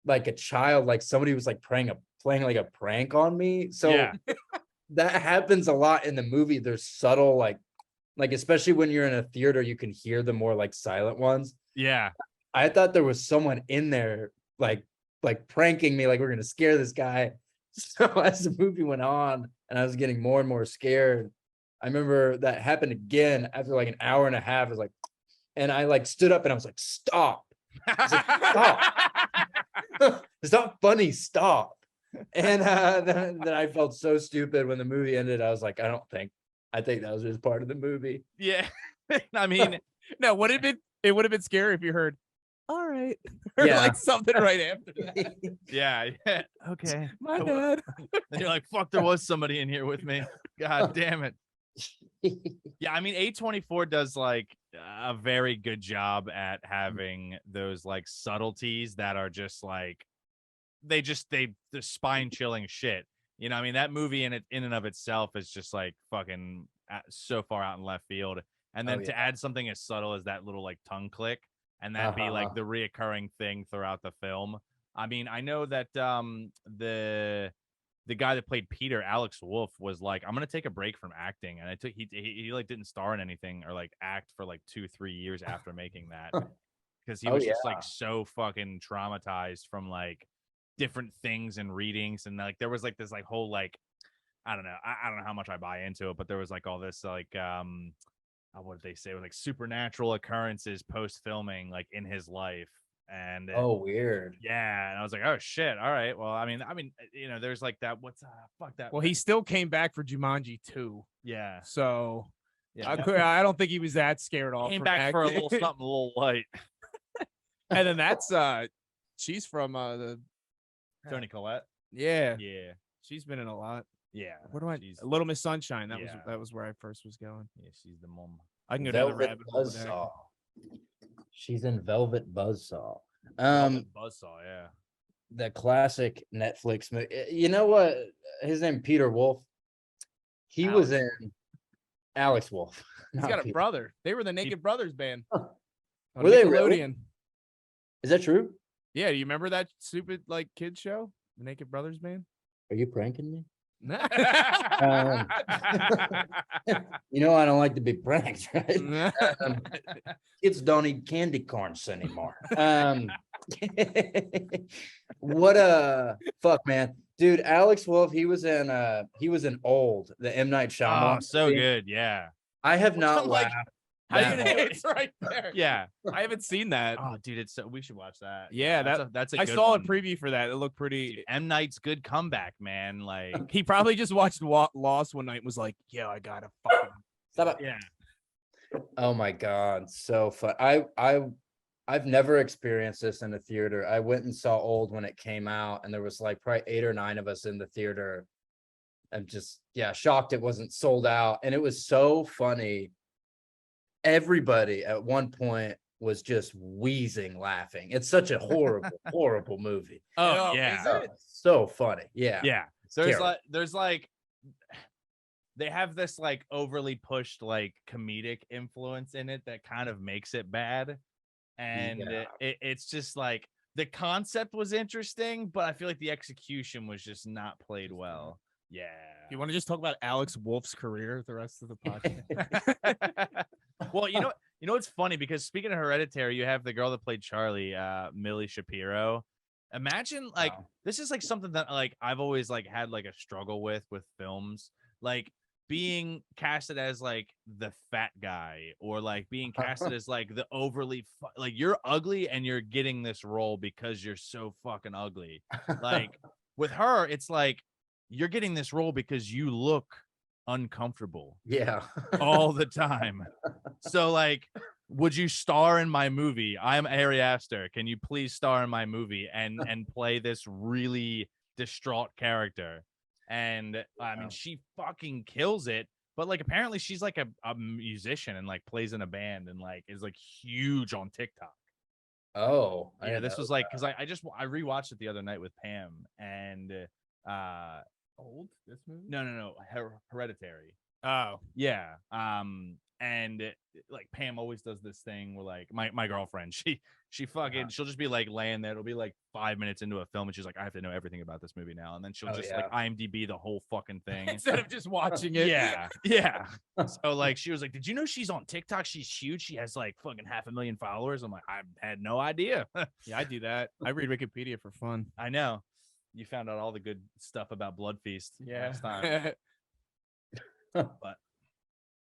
a child, like somebody was like playing like a prank on me. So Yeah. that happens a lot in the movie. There's subtle, like especially when you're in a theater, you can hear the more like silent ones. Yeah. I thought there was someone in there like pranking me, like we're gonna scare this guy. So as the movie went on and I was getting more and more scared, I remember that happened again after like an hour and a half. It was like, and I like stood up and I was like, stop. Stop. It's not funny, stop. And then I felt so stupid when the movie ended. I was like, I think that was just part of the movie. Yeah. I mean, No, it would have been scary if you heard, all right. Or Yeah. like something right after that. yeah. Okay. My bad. And you're like, fuck, there was somebody in here with me. God damn it. Yeah, I mean, A24 does like a very good job at having those like subtleties that are just like the spine chilling shit. You know, I mean, that movie in and of itself is just like fucking so far out in left field. And then to add something as subtle as that little like tongue click and that be like the reoccurring thing throughout the film. I mean, I know that the guy that played Peter, Alex Wolff, was like, I'm gonna take a break from acting, and he like didn't star in anything or like act for like 2-3 years after making that because he was just like so fucking traumatized from like different things and readings, and like there was like this like whole like I don't know how much I buy into it, but there was like all this like what did they say, it was like supernatural occurrences post filming like in his life. And Weird. yeah, and I was like, oh shit, all right, well, I mean, you know, there's like that, what's fuck that. Well, he still came back for Jumanji 2. Yeah, So yeah, I don't think he was that scared off. came back for a little something a little light. And then that's she's from the Toni Collette. yeah. She's been in a lot. Yeah, What do I? Little Miss Sunshine. That was where I first was going. Yeah, she's the mom. I can go down the Velvet rabbit hole. with that. Buzzsaw. She's in Velvet Buzzsaw. Velvet Buzzsaw, yeah. The classic Netflix movie. You know what? His name Peter Wolf. He was in Alex Wolf. He's got a brother. They were the Naked Brothers band. Were they really? Nickelodeon. Is that true? Yeah, do you remember that stupid like kids show, the Naked Brothers band? Are you pranking me? Um, You know I don't like to be pranked, right? Kids don't eat candy corns anymore. What a fuck, man, dude. Alex Wolff, he was in Old, the M. Night Shyamalan. Oh, so movie. good, yeah. I have not I'm like, laughed. How you that gonna do hard. it? It's right there. Yeah. I haven't seen that. Oh, dude, it's so, we should watch that. Yeah, that's a I good saw one. a preview for that. It looked pretty. Dude, M. Night's good comeback, man. Like, He probably just watched Lost one night and was like, "Yo, I gotta fucking." Stop it. yeah. Oh my God, so fun. I've never experienced this in a theater. I went and saw Old when it came out, and there was like probably 8 or 9 of us in the theater. I'm just shocked it wasn't sold out. And it was so funny. Everybody at one point was just wheezing laughing. It's such a horrible, horrible movie. Oh, Yo, yeah. is Oh, it? so funny. Yeah. Yeah. Terrible. There's like they have this like overly pushed like comedic influence in it that kind of makes it bad. And Yeah. it's just like the concept was interesting, but I feel like the execution was just not played well. Yeah. You want to just talk about Alex Wolf's career the rest of the podcast? Well, you know what's funny, because speaking of Hereditary, you have the girl that played Charlie, Millie Shapiro. Imagine like Wow. this is like something that like I've always like had like a struggle with films, like being casted as like the fat guy, or like being casted as like the overly like you're ugly and you're getting this role because you're so fucking ugly. Like with her, it's like you're getting this role because you look uncomfortable Yeah. all the time. So like, would you star in my movie? I'm Ari Aster. Can you please star in my movie and play this really distraught character? And I mean, she fucking kills it. But like, apparently she's like a musician and like plays in a band and like is like huge on TikTok. Oh, I Yeah, didn't this know was like, because I rewatched it the other night with Pam, and Old this movie? no, Hereditary. Oh, Yeah. And like Pam always does this thing where like my girlfriend, she fucking she'll just be like laying there. It'll be like 5 minutes into a film and she's like, I have to know everything about this movie now. And then she'll Oh, just yeah. like IMDb the whole fucking thing. instead of just watching it. Yeah. Yeah. So like she was like, did you know she's on TikTok? She's huge. She has like fucking 500,000 followers. I'm like, I had no idea. Yeah, I do that. I read Wikipedia for fun. I know. You found out all the good stuff about Blood Feast last time. But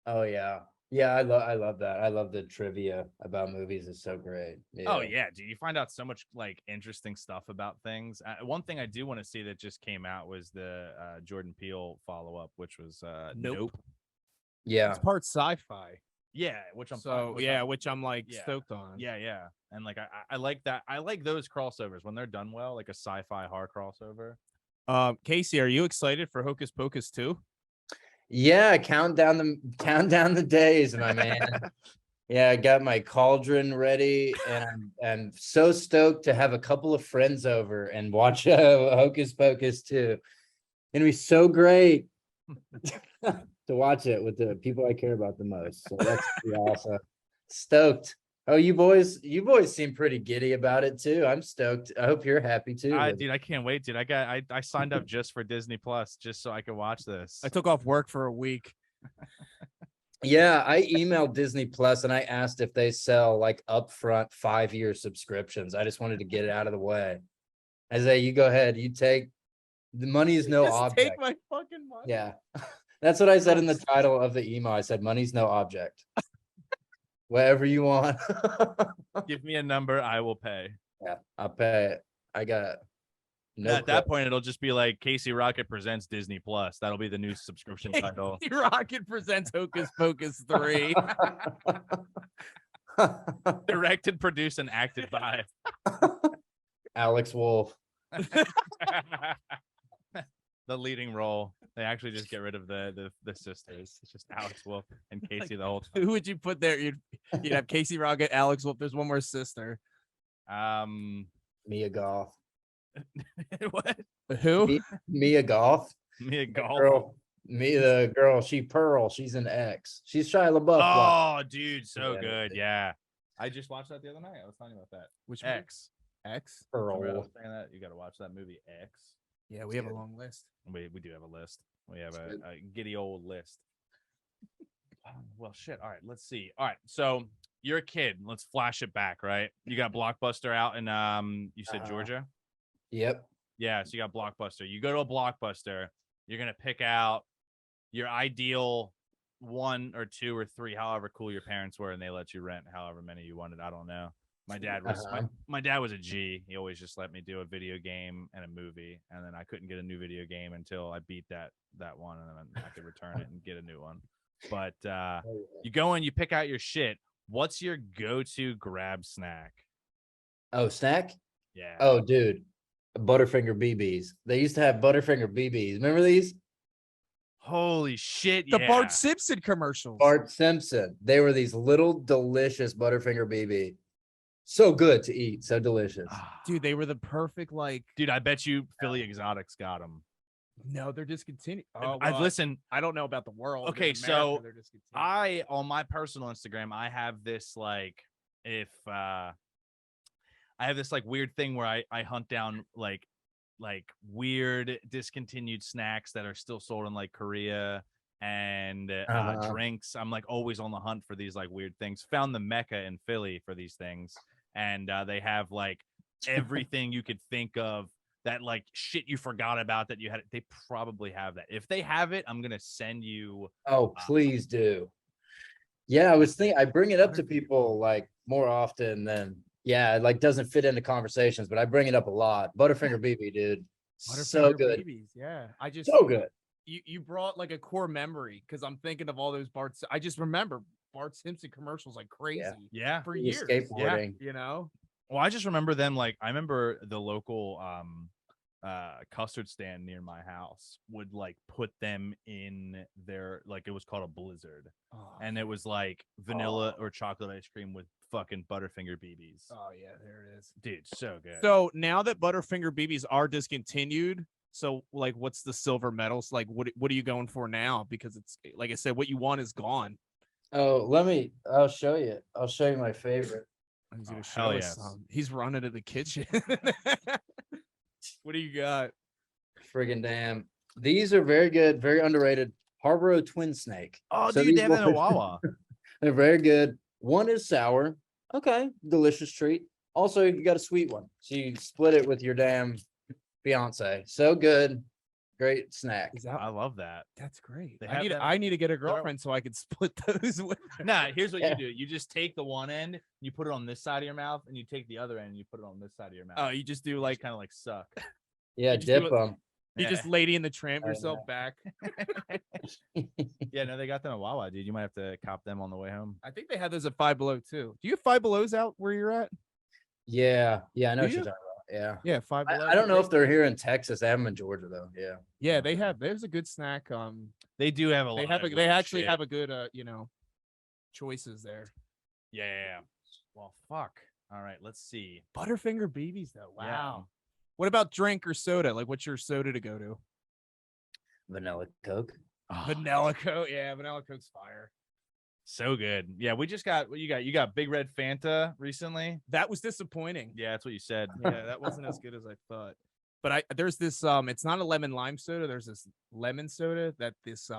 Oh yeah. Yeah, I love that. I love the trivia about movies. It's so great. oh yeah, dude, you find out so much like interesting stuff about things. One thing I do want to see that just came out was the Jordan Peele follow-up, which was Nope. Yeah. It's part sci-fi. Yeah, which I'm which I'm like Yeah. stoked on. yeah, and like I like that. I like those crossovers when they're done well, like a sci-fi horror crossover. Casey, are you excited for Hocus Pocus 2? Yeah, count down the days, my man. Yeah, I got my cauldron ready, and I'm so stoked to have a couple of friends over and watch Hocus Pocus 2. It's gonna be so great to watch it with the people I care about the most. So that's pretty awesome. Stoked. Oh, you boys seem pretty giddy about it too. I'm stoked. I hope you're happy too. Dude, I can't wait, dude. I signed up just for Disney Plus just so I could watch this. I took off work for a week. Yeah, I emailed Disney Plus and I asked if they sell like upfront 5-year subscriptions. I just wanted to get it out of the way. I say, you go ahead, you take the money is no Just object. take my fucking money. Yeah, that's what I said in the title of the email. I said, money's no object. Whatever you want. Give me a number, I will pay. Yeah, I'll pay it. I got no. At that point, it'll just be like Casey Rocket presents Disney Plus. That'll be the new subscription title. Rocket presents Hocus Pocus 3. Directed, produced, and acted by Alex Wolf. the leading role. They actually just get rid of the sisters. It's just Alex Wolf and Casey the whole time. Who would you put there? You'd have Casey Rocket, Alex Wolf. There's one more sister. Mia Goth. What? Who? Mia Goth. Mia Golf. Girl. The girl. She Pearl. She's an X. She's Shia LaBeouf. Oh, dude, so Yeah. good. Yeah. I just watched that the other night. I was talking about that. Which X. X? Remember I Pearl. was saying that? You got to watch that movie X. Yeah, we have a long list. We do have a list. We have That's good. a giddy old list. Well, shit. All right, let's see. All right, so you're a kid. Let's flash it back, right? You got Blockbuster out in you said Georgia? Yep. Yeah, so you got Blockbuster. You go to a Blockbuster, you're gonna pick out your ideal 1 or 2 or 3, however cool your parents were, and they let you rent however many you wanted. I don't know. My dad was my dad was a G. He always just let me do a video game and a movie, and then I couldn't get a new video game until I beat that one, and then I could return it and get a new one. But you go in, you pick out your shit. What's your go-to grab snack? Oh, snack? Yeah. Oh, dude. Butterfinger BBs. They used to have Butterfinger BBs. Remember these? Holy shit! The yeah. Bart Simpson commercials. Bart Simpson. They were these little delicious Butterfinger BB. So good to eat. So delicious. Dude, they were the perfect, like, Dude, I bet you Philly Exotics got them. no, they're discontinued. Oh, I've listened. I don't know about the world. Okay, In America, so they're discontinued. I on my personal Instagram, I have this like I have this like weird thing where I hunt down like weird discontinued snacks that are still sold in like Korea and drinks. I'm like always on the hunt for these like weird things. Found the Mecca in Philly for these things, and they have like everything you could think of that like shit you forgot about that you had. They probably have that. If they have it, I'm gonna send you. Oh, please do. Yeah, I was thinking I bring it up to people like more often than it like doesn't fit into conversations, but I bring it up a lot. Butterfinger BB, dude. So Butterfinger good. babies, yeah. I just So good. you brought like a core memory because I'm thinking of all those I just remember Bart Simpson commercials like crazy. Yeah. For He was years. skateboarding. You know? Well, I just remember them like I remember the local custard stand near my house would like put them in their like it was called a blizzard, and it was like vanilla or chocolate ice cream with fucking Butterfinger BBs. Oh yeah, there it is. Dude, so good. So now that Butterfinger BBs are discontinued, so like what's the silver medals? Like what are you going for now? Because it's like I said, what you want is gone. Oh, I'll show you. I'll show you my favorite. He's gonna hell show us yes. some. He's running to the kitchen. What do you got? Friggin' damn. These are very good, very underrated. Harborough Twin Snake. Oh, So dude, these they have that in ones- Wawa. They're very good. One is sour. Okay, delicious treat. Also, you got a sweet one. So you split it with your damn fiance. So good. Great snack. Is that I love that. that's great. They I have need them- I need to get a girlfriend so I could split those with her. Nah, here's what Yeah. you do. You just take the one end, you put it on this side of your mouth, and you take the other end and you put it on this side of your mouth. Oh, you just do like kind of like suck. Yeah, You just do dip it- them. you Yeah. just Lady in the Tramp Oh, yourself back. Yeah, no, they got them at Wawa, dude. You might have to cop them on the way home. I think they had those at Five Below too. Do you have Five Belows out where you're at? Yeah, I know Do what you're you? talking about. Yeah. Yeah, Five Below. I don't know if they're here in Texas. They have them in Georgia though. Yeah. Yeah, they have. There's a good snack. They do have a lot. They have. of They good actually shit. have a good. Choices there. Yeah. Well, fuck. All right, let's see. Butterfinger BBs though. Yeah. Wow. What about drink or soda? Like, what's your soda to go to? Vanilla Coke. Oh, Vanilla Coke. Yeah, Vanilla Coke's fire. so good. Yeah, we just got what you got. You got Big Red Fanta recently. That was disappointing. Yeah, that's what you said. Yeah, that wasn't as good as I thought. But there's this it's not a lemon lime soda. There's this lemon soda that this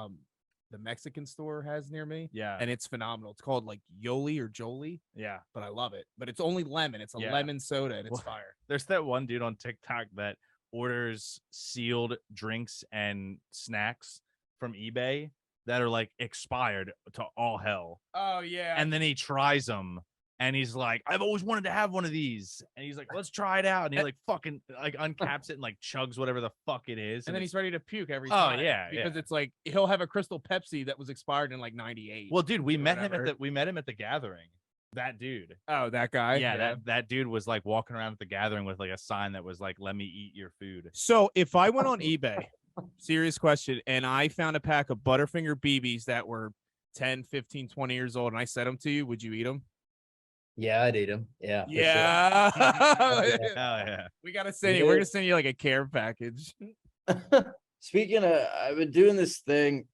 the Mexican store has near me, Yeah, and it's phenomenal. It's called like Yoli or Jolie, yeah. but I love it. But it's only lemon. It's a Yeah. lemon soda, and it's Well, fire. There's that one dude on TikTok that orders sealed drinks and snacks from eBay that are like expired to all hell. Oh yeah. And then he tries them and he's like, I've always wanted to have one of these. And he's like, let's try it out. And he like fucking like uncaps it and like chugs whatever the fuck it is. and then it's- he's ready to puke every Oh, time. yeah, because yeah. it's like he'll have a Crystal Pepsi that was expired in like '98. well, dude, we or met him whatever. at the gathering. That dude. Oh, that guy. Yeah, that dude was like walking around at the gathering with like a sign that was like, let me eat your food. So if I went on eBay, serious question, and I found a pack of Butterfinger BBs that were 10, 15, 20 years old, and I sent them to you, would you eat them? Yeah, I'd eat them. Yeah. for sure. Yeah. Hell yeah. We gotta send you. We're gonna send you like a care package. Speaking of, I've been doing this thing.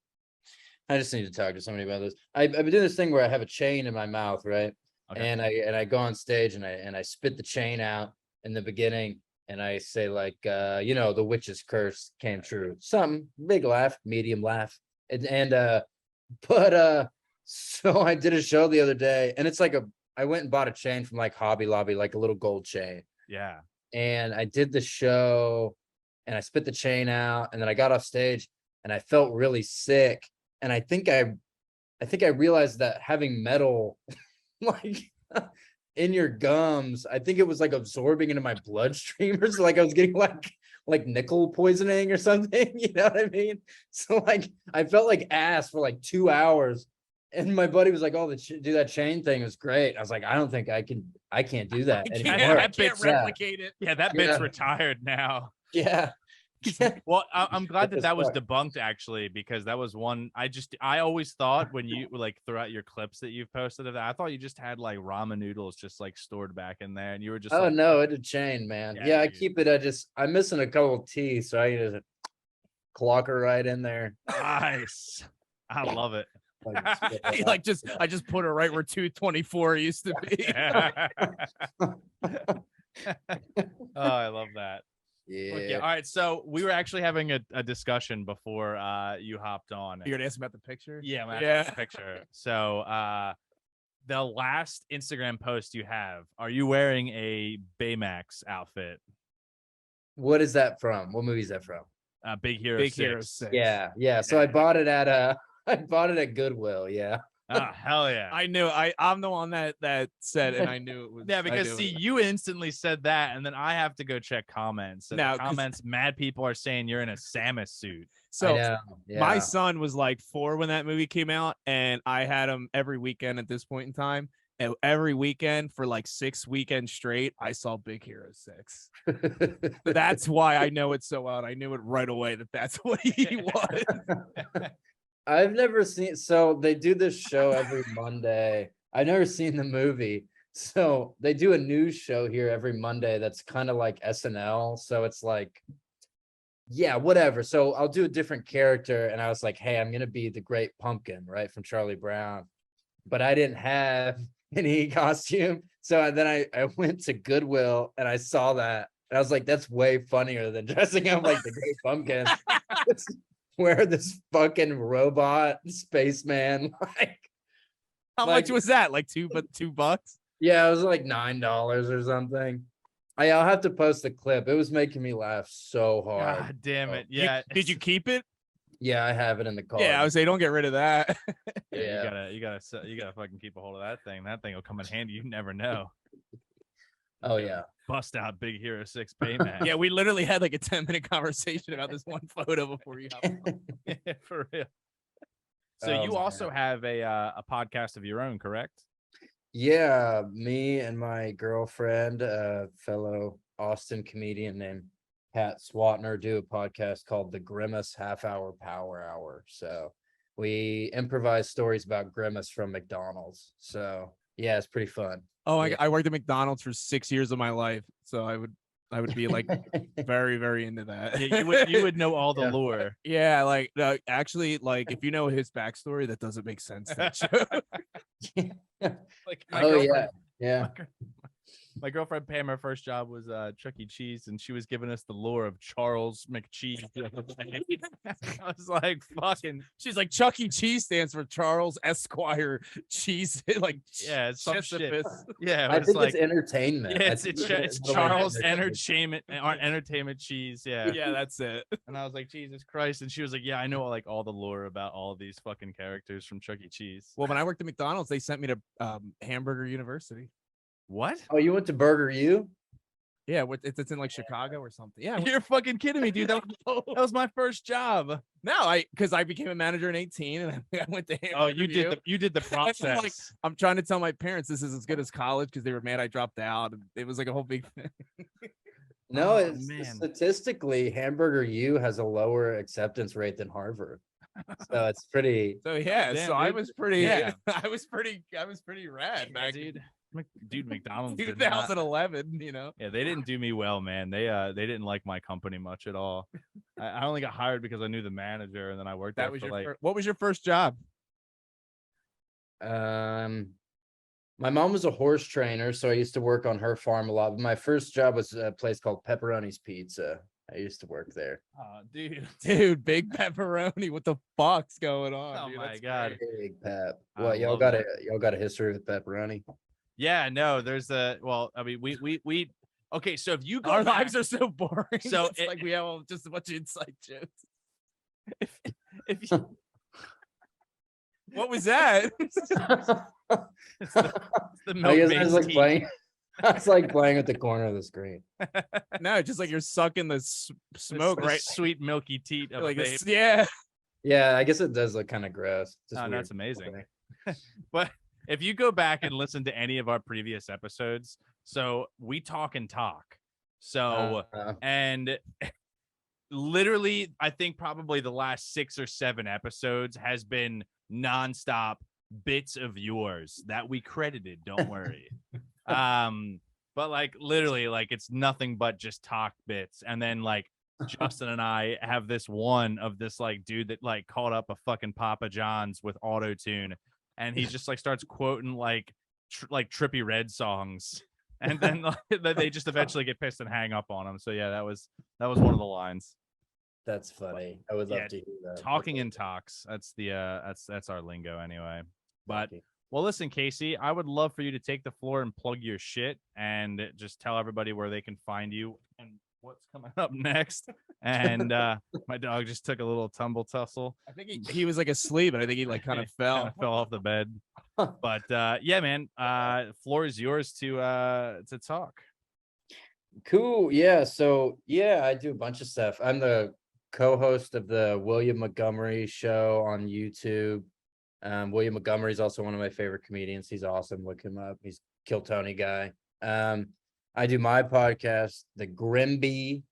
I just need to talk to somebody about this. I've been doing this thing where I have a chain in my mouth, right? Okay. And I go on stage and I spit the chain out in the beginning and I say like the witch's curse came true. Something big laugh, medium laugh. So I did a show the other day and it's like I went and bought a chain from like Hobby Lobby, like a little gold chain. Yeah. And I did the show and I spit the chain out and then I got off stage and I felt really sick. And I think I I think I realized that having metal like in your gums, I think it was like absorbing into my bloodstream, or so like I was getting like nickel poisoning or something. You know what I mean? So like I felt like ass for like 2 hours. And my buddy was like, "Oh, do that chain thing was great." I was like, "I don't think I can't do that anymore." I can't replicate it. Yeah, that bit's retired now. Yeah. Well, I'm glad that was Fuck. debunked actually, because that was one I always thought when you like throughout your clips that you've posted of that, I thought you just had like ramen noodles just like stored back in there, and you were just Oh like, no, it's a chain, man. Yeah, Yeah, I you- keep it. I'm missing a couple of teeth, so I just clock her right in there. nice. I love it. Like I just put it right where 224 used to be. Oh, I love that. Look, Yeah. all right, so we were actually having a discussion before you hopped on. You're gonna ask about the picture? Yeah, I'm Yeah. the picture. So the last Instagram post you have, are you wearing a Baymax outfit? What is that from? What movie is that from? Big Hero Big 6. Hero 6. Yeah. So I bought it at Goodwill. Yeah. Oh, hell yeah. I knew I'm the one that said, and I knew it was. Yeah, I because knew see, it. you instantly said that, and then I have to go check comments. And Now, the 'cause- comments, mad people are saying you're in a Samus suit. I So know. my Yeah. son was like 4 when that movie came out, and I had him every weekend at this point in time. And every weekend for like 6 weekends straight, I saw Big Hero 6. That's why I know it so well. And I knew it right away that's what he was. I've never seen. So they do this show every Monday. I've never seen the movie. So they do a news show here every Monday that's kind of like SNL. So it's like, yeah, whatever. So I'll do a different character, and I was like, "Hey, I'm gonna be the Great Pumpkin, right, from Charlie Brown," but I didn't have any costume. So then I went to Goodwill and I saw that, and I was like, "That's way funnier than dressing up like the Great Pumpkin." Wear this fucking robot spaceman, like. How Like- much was that? Like $2? Yeah, it was like $9 or something. I'll have to post the clip. It was making me laugh so hard. God damn it. You- Yeah. did you keep it? Yeah, I have it in the car. Yeah, I would say don't get rid of that. Yeah, you gotta fucking keep a hold of that thing. That thing will come in handy. You never know. Oh yeah. Bust out Big Hero 6 Baymax. Yeah, we literally had like a 10-minute conversation about this one photo before you hopped on. Yeah, for real. So Oh, you also man. have a podcast of your own, correct? Yeah, me and my girlfriend, fellow Austin comedian named Pat Swatner, do a podcast called The Grimace Half Hour Power Hour. So we improvise stories about Grimace from McDonald's. So yeah, it's pretty fun. Oh, Yeah. I worked at McDonald's for 6 years of my life, so I would be like very, very into that. Yeah, you would know all the Yeah. lore. Yeah, like actually, like if you know his backstory, that doesn't make sense. That show. Like my Oh girlfriend, yeah. my girlfriend Pam, her first job was Chuck E. Cheese, and she was giving us the lore of Charles McCheese. I was like, fucking, She's like, Chuck E. Cheese stands for Charles Esquire Cheese. Like, yeah, it's some shit. Sisyphus. Yeah, I it was think like, it's entertainment. yeah, I it's think it's more like Charles entertainment. Entertainment Cheese. Yeah. Yeah, that's it. And I was like, Jesus Christ. And she was like, yeah, I know like all the lore about all of these fucking characters from Chuck E. Cheese. Well, when I worked at McDonald's, they sent me to Hamburger University. What? Oh, you went to Burger U? Yeah, it's in like Chicago or something. Yeah, You're fucking kidding me, dude. That was my first job. no, because I became a manager in 18, and I went to Hamburger Oh, you U. did the And I'm process. like, I'm trying to tell my parents this is as good as college because they were mad I dropped out. And it was like a whole big thing. No, Oh, it's man. statistically Hamburger U has a lower acceptance rate than Harvard. So it's pretty. So yeah, Damn, so I dude. was pretty, Yeah. I was pretty rad back dude. Dude, in McDonald's did not. 2011. You know, Yeah, they didn't do me well, man. They didn't like my company much at all. I only got hired because I knew the manager, and then I worked that there was for your like. what was your first job? My mom was a horse trainer, so I used to work on her farm a lot. But my first job was a place called Pepperoni's Pizza. I used to work there. Oh, dude. Dude, big pepperoni. What the fuck's going on? Oh dude? my That's God. great. Big Pep. I What y'all love got that. y'all got a history with pepperoni? Yeah, no, there's a well, I mean, we okay, so if you go Our back- lives are so boring. So it's it- like we have just a bunch of inside jokes. if you What was that? It's the I milk guess I was based like tea. playing. I was like playing with the corner of the screen. No, just like you're sucking the smoke The right. sweet milky teat of Like a a, vape. yeah. Yeah, I guess it does look kind of gross. Just Oh, weird. that's amazing. But if you go back and listen to any of our previous episodes, so we talk and talk. So and literally, I think probably the last 6 or 7 episodes has been nonstop bits of yours that we credited. Don't worry. But like literally, like it's nothing but just talk bits, and then like Justin and I have this one of this like dude that like called up a fucking Papa John's with auto tune, and he just like starts quoting like Trippy Red songs, and then they just eventually get pissed and hang up on him. So yeah, that was one of the lines. That's funny. I would love Yeah, to hear that. Talking in talks. That's the that's our lingo anyway. But Thank you. well, listen, Casey, I would love for you to take the floor and plug your shit and just tell everybody where they can find you and what's coming up next. And my dog just took a little tumble tussle. I think he was like asleep, and I think he like kind of fell. Fell off the bed. But yeah, man, floor is yours to talk. Cool. Yeah. So yeah, I do a bunch of stuff. I'm the co-host of the William Montgomery show on YouTube. William Montgomery is also one of my favorite comedians. He's awesome. Look him up. He's Kill Tony guy. I do my podcast, the Grimby.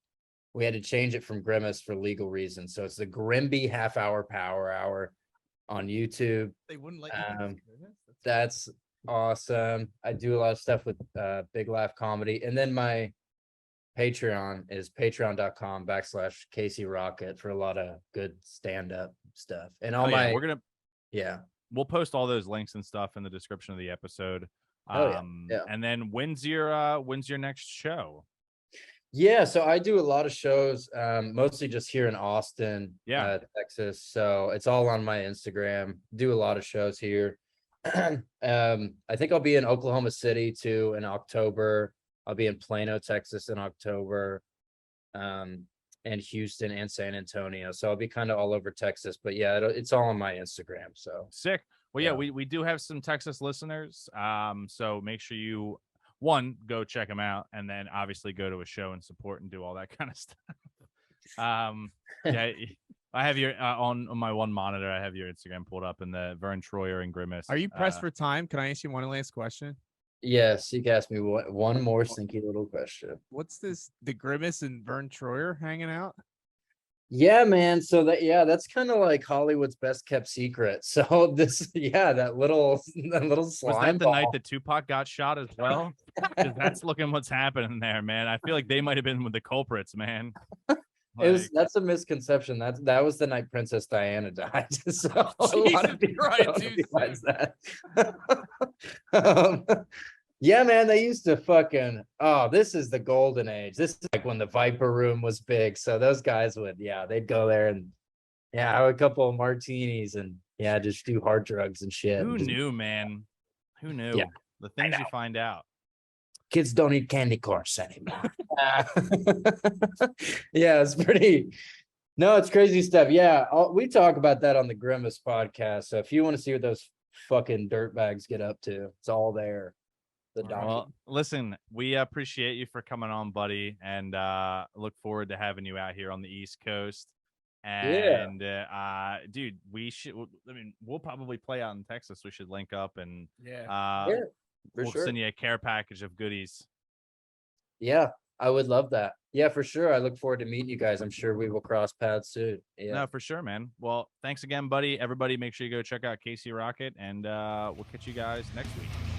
We had to change it from Grimace for legal reasons. So it's the Grimby Half Hour Power Hour on YouTube. They wouldn't let That's awesome. I do a lot of stuff with Big Laugh Comedy. And then my Patreon is patreon.com/Casey Rocket for a lot of good stand-up stuff. And all my we'll post all those links and stuff in the description of the episode. Yeah. And then when's your next show? Yeah, so I do a lot of shows, mostly just here in Austin, Texas. So it's all on my Instagram. Do a lot of shows here. I think I'll be in Oklahoma City too in October. I'll be in Plano, Texas in October, and Houston and San Antonio. So I'll be kind of all over Texas. But yeah, it's all on my Instagram. So sick. Well, yeah, we do have some Texas listeners. So make sure you go check them out, and then obviously go to a show and support and do all that kind of stuff. Yeah, I have your on my one monitor. I have your Instagram pulled up, and the Vern Troyer and Grimace. Are you pressed for time? Can I ask you one last question? Yes, you can ask me one more stinky little question. What's this? The Grimace and Vern Troyer hanging out? Yeah, man. So that's kind of like Hollywood's best kept secret. So that little slime Was that the ball. night that Tupac got shot as well? Because that's looking what's happening there, man. I feel like they might have been with the culprits, man. That's a misconception. That was the night Princess Diana died. So a lot of people don't realize that. Yeah, man, they used to this is the golden age. This is like when the Viper Room was big. So those guys they'd go there and have a couple of martinis and just do hard drugs and shit. Who knew, man? Who knew? Yeah, the things you find out. Kids don't eat candy corns anymore. Yeah, it's pretty. No, it's crazy stuff. Yeah, we talk about that on the Grimace podcast. So if you want to see what those fucking dirtbags get up to, it's all there. Well, listen, we appreciate you for coming on, buddy, and look forward to having you out here on the East Coast. And dude, we'll probably play out in Texas. We should link up and we'll send you a care package of goodies. Yeah, I would love that. Yeah, for sure. I look forward to meeting you guys. I'm sure we will cross paths soon. Yeah. No, for sure, man. Well, thanks again, buddy. Everybody, make sure you go check out Casey Rocket, and we'll catch you guys next week.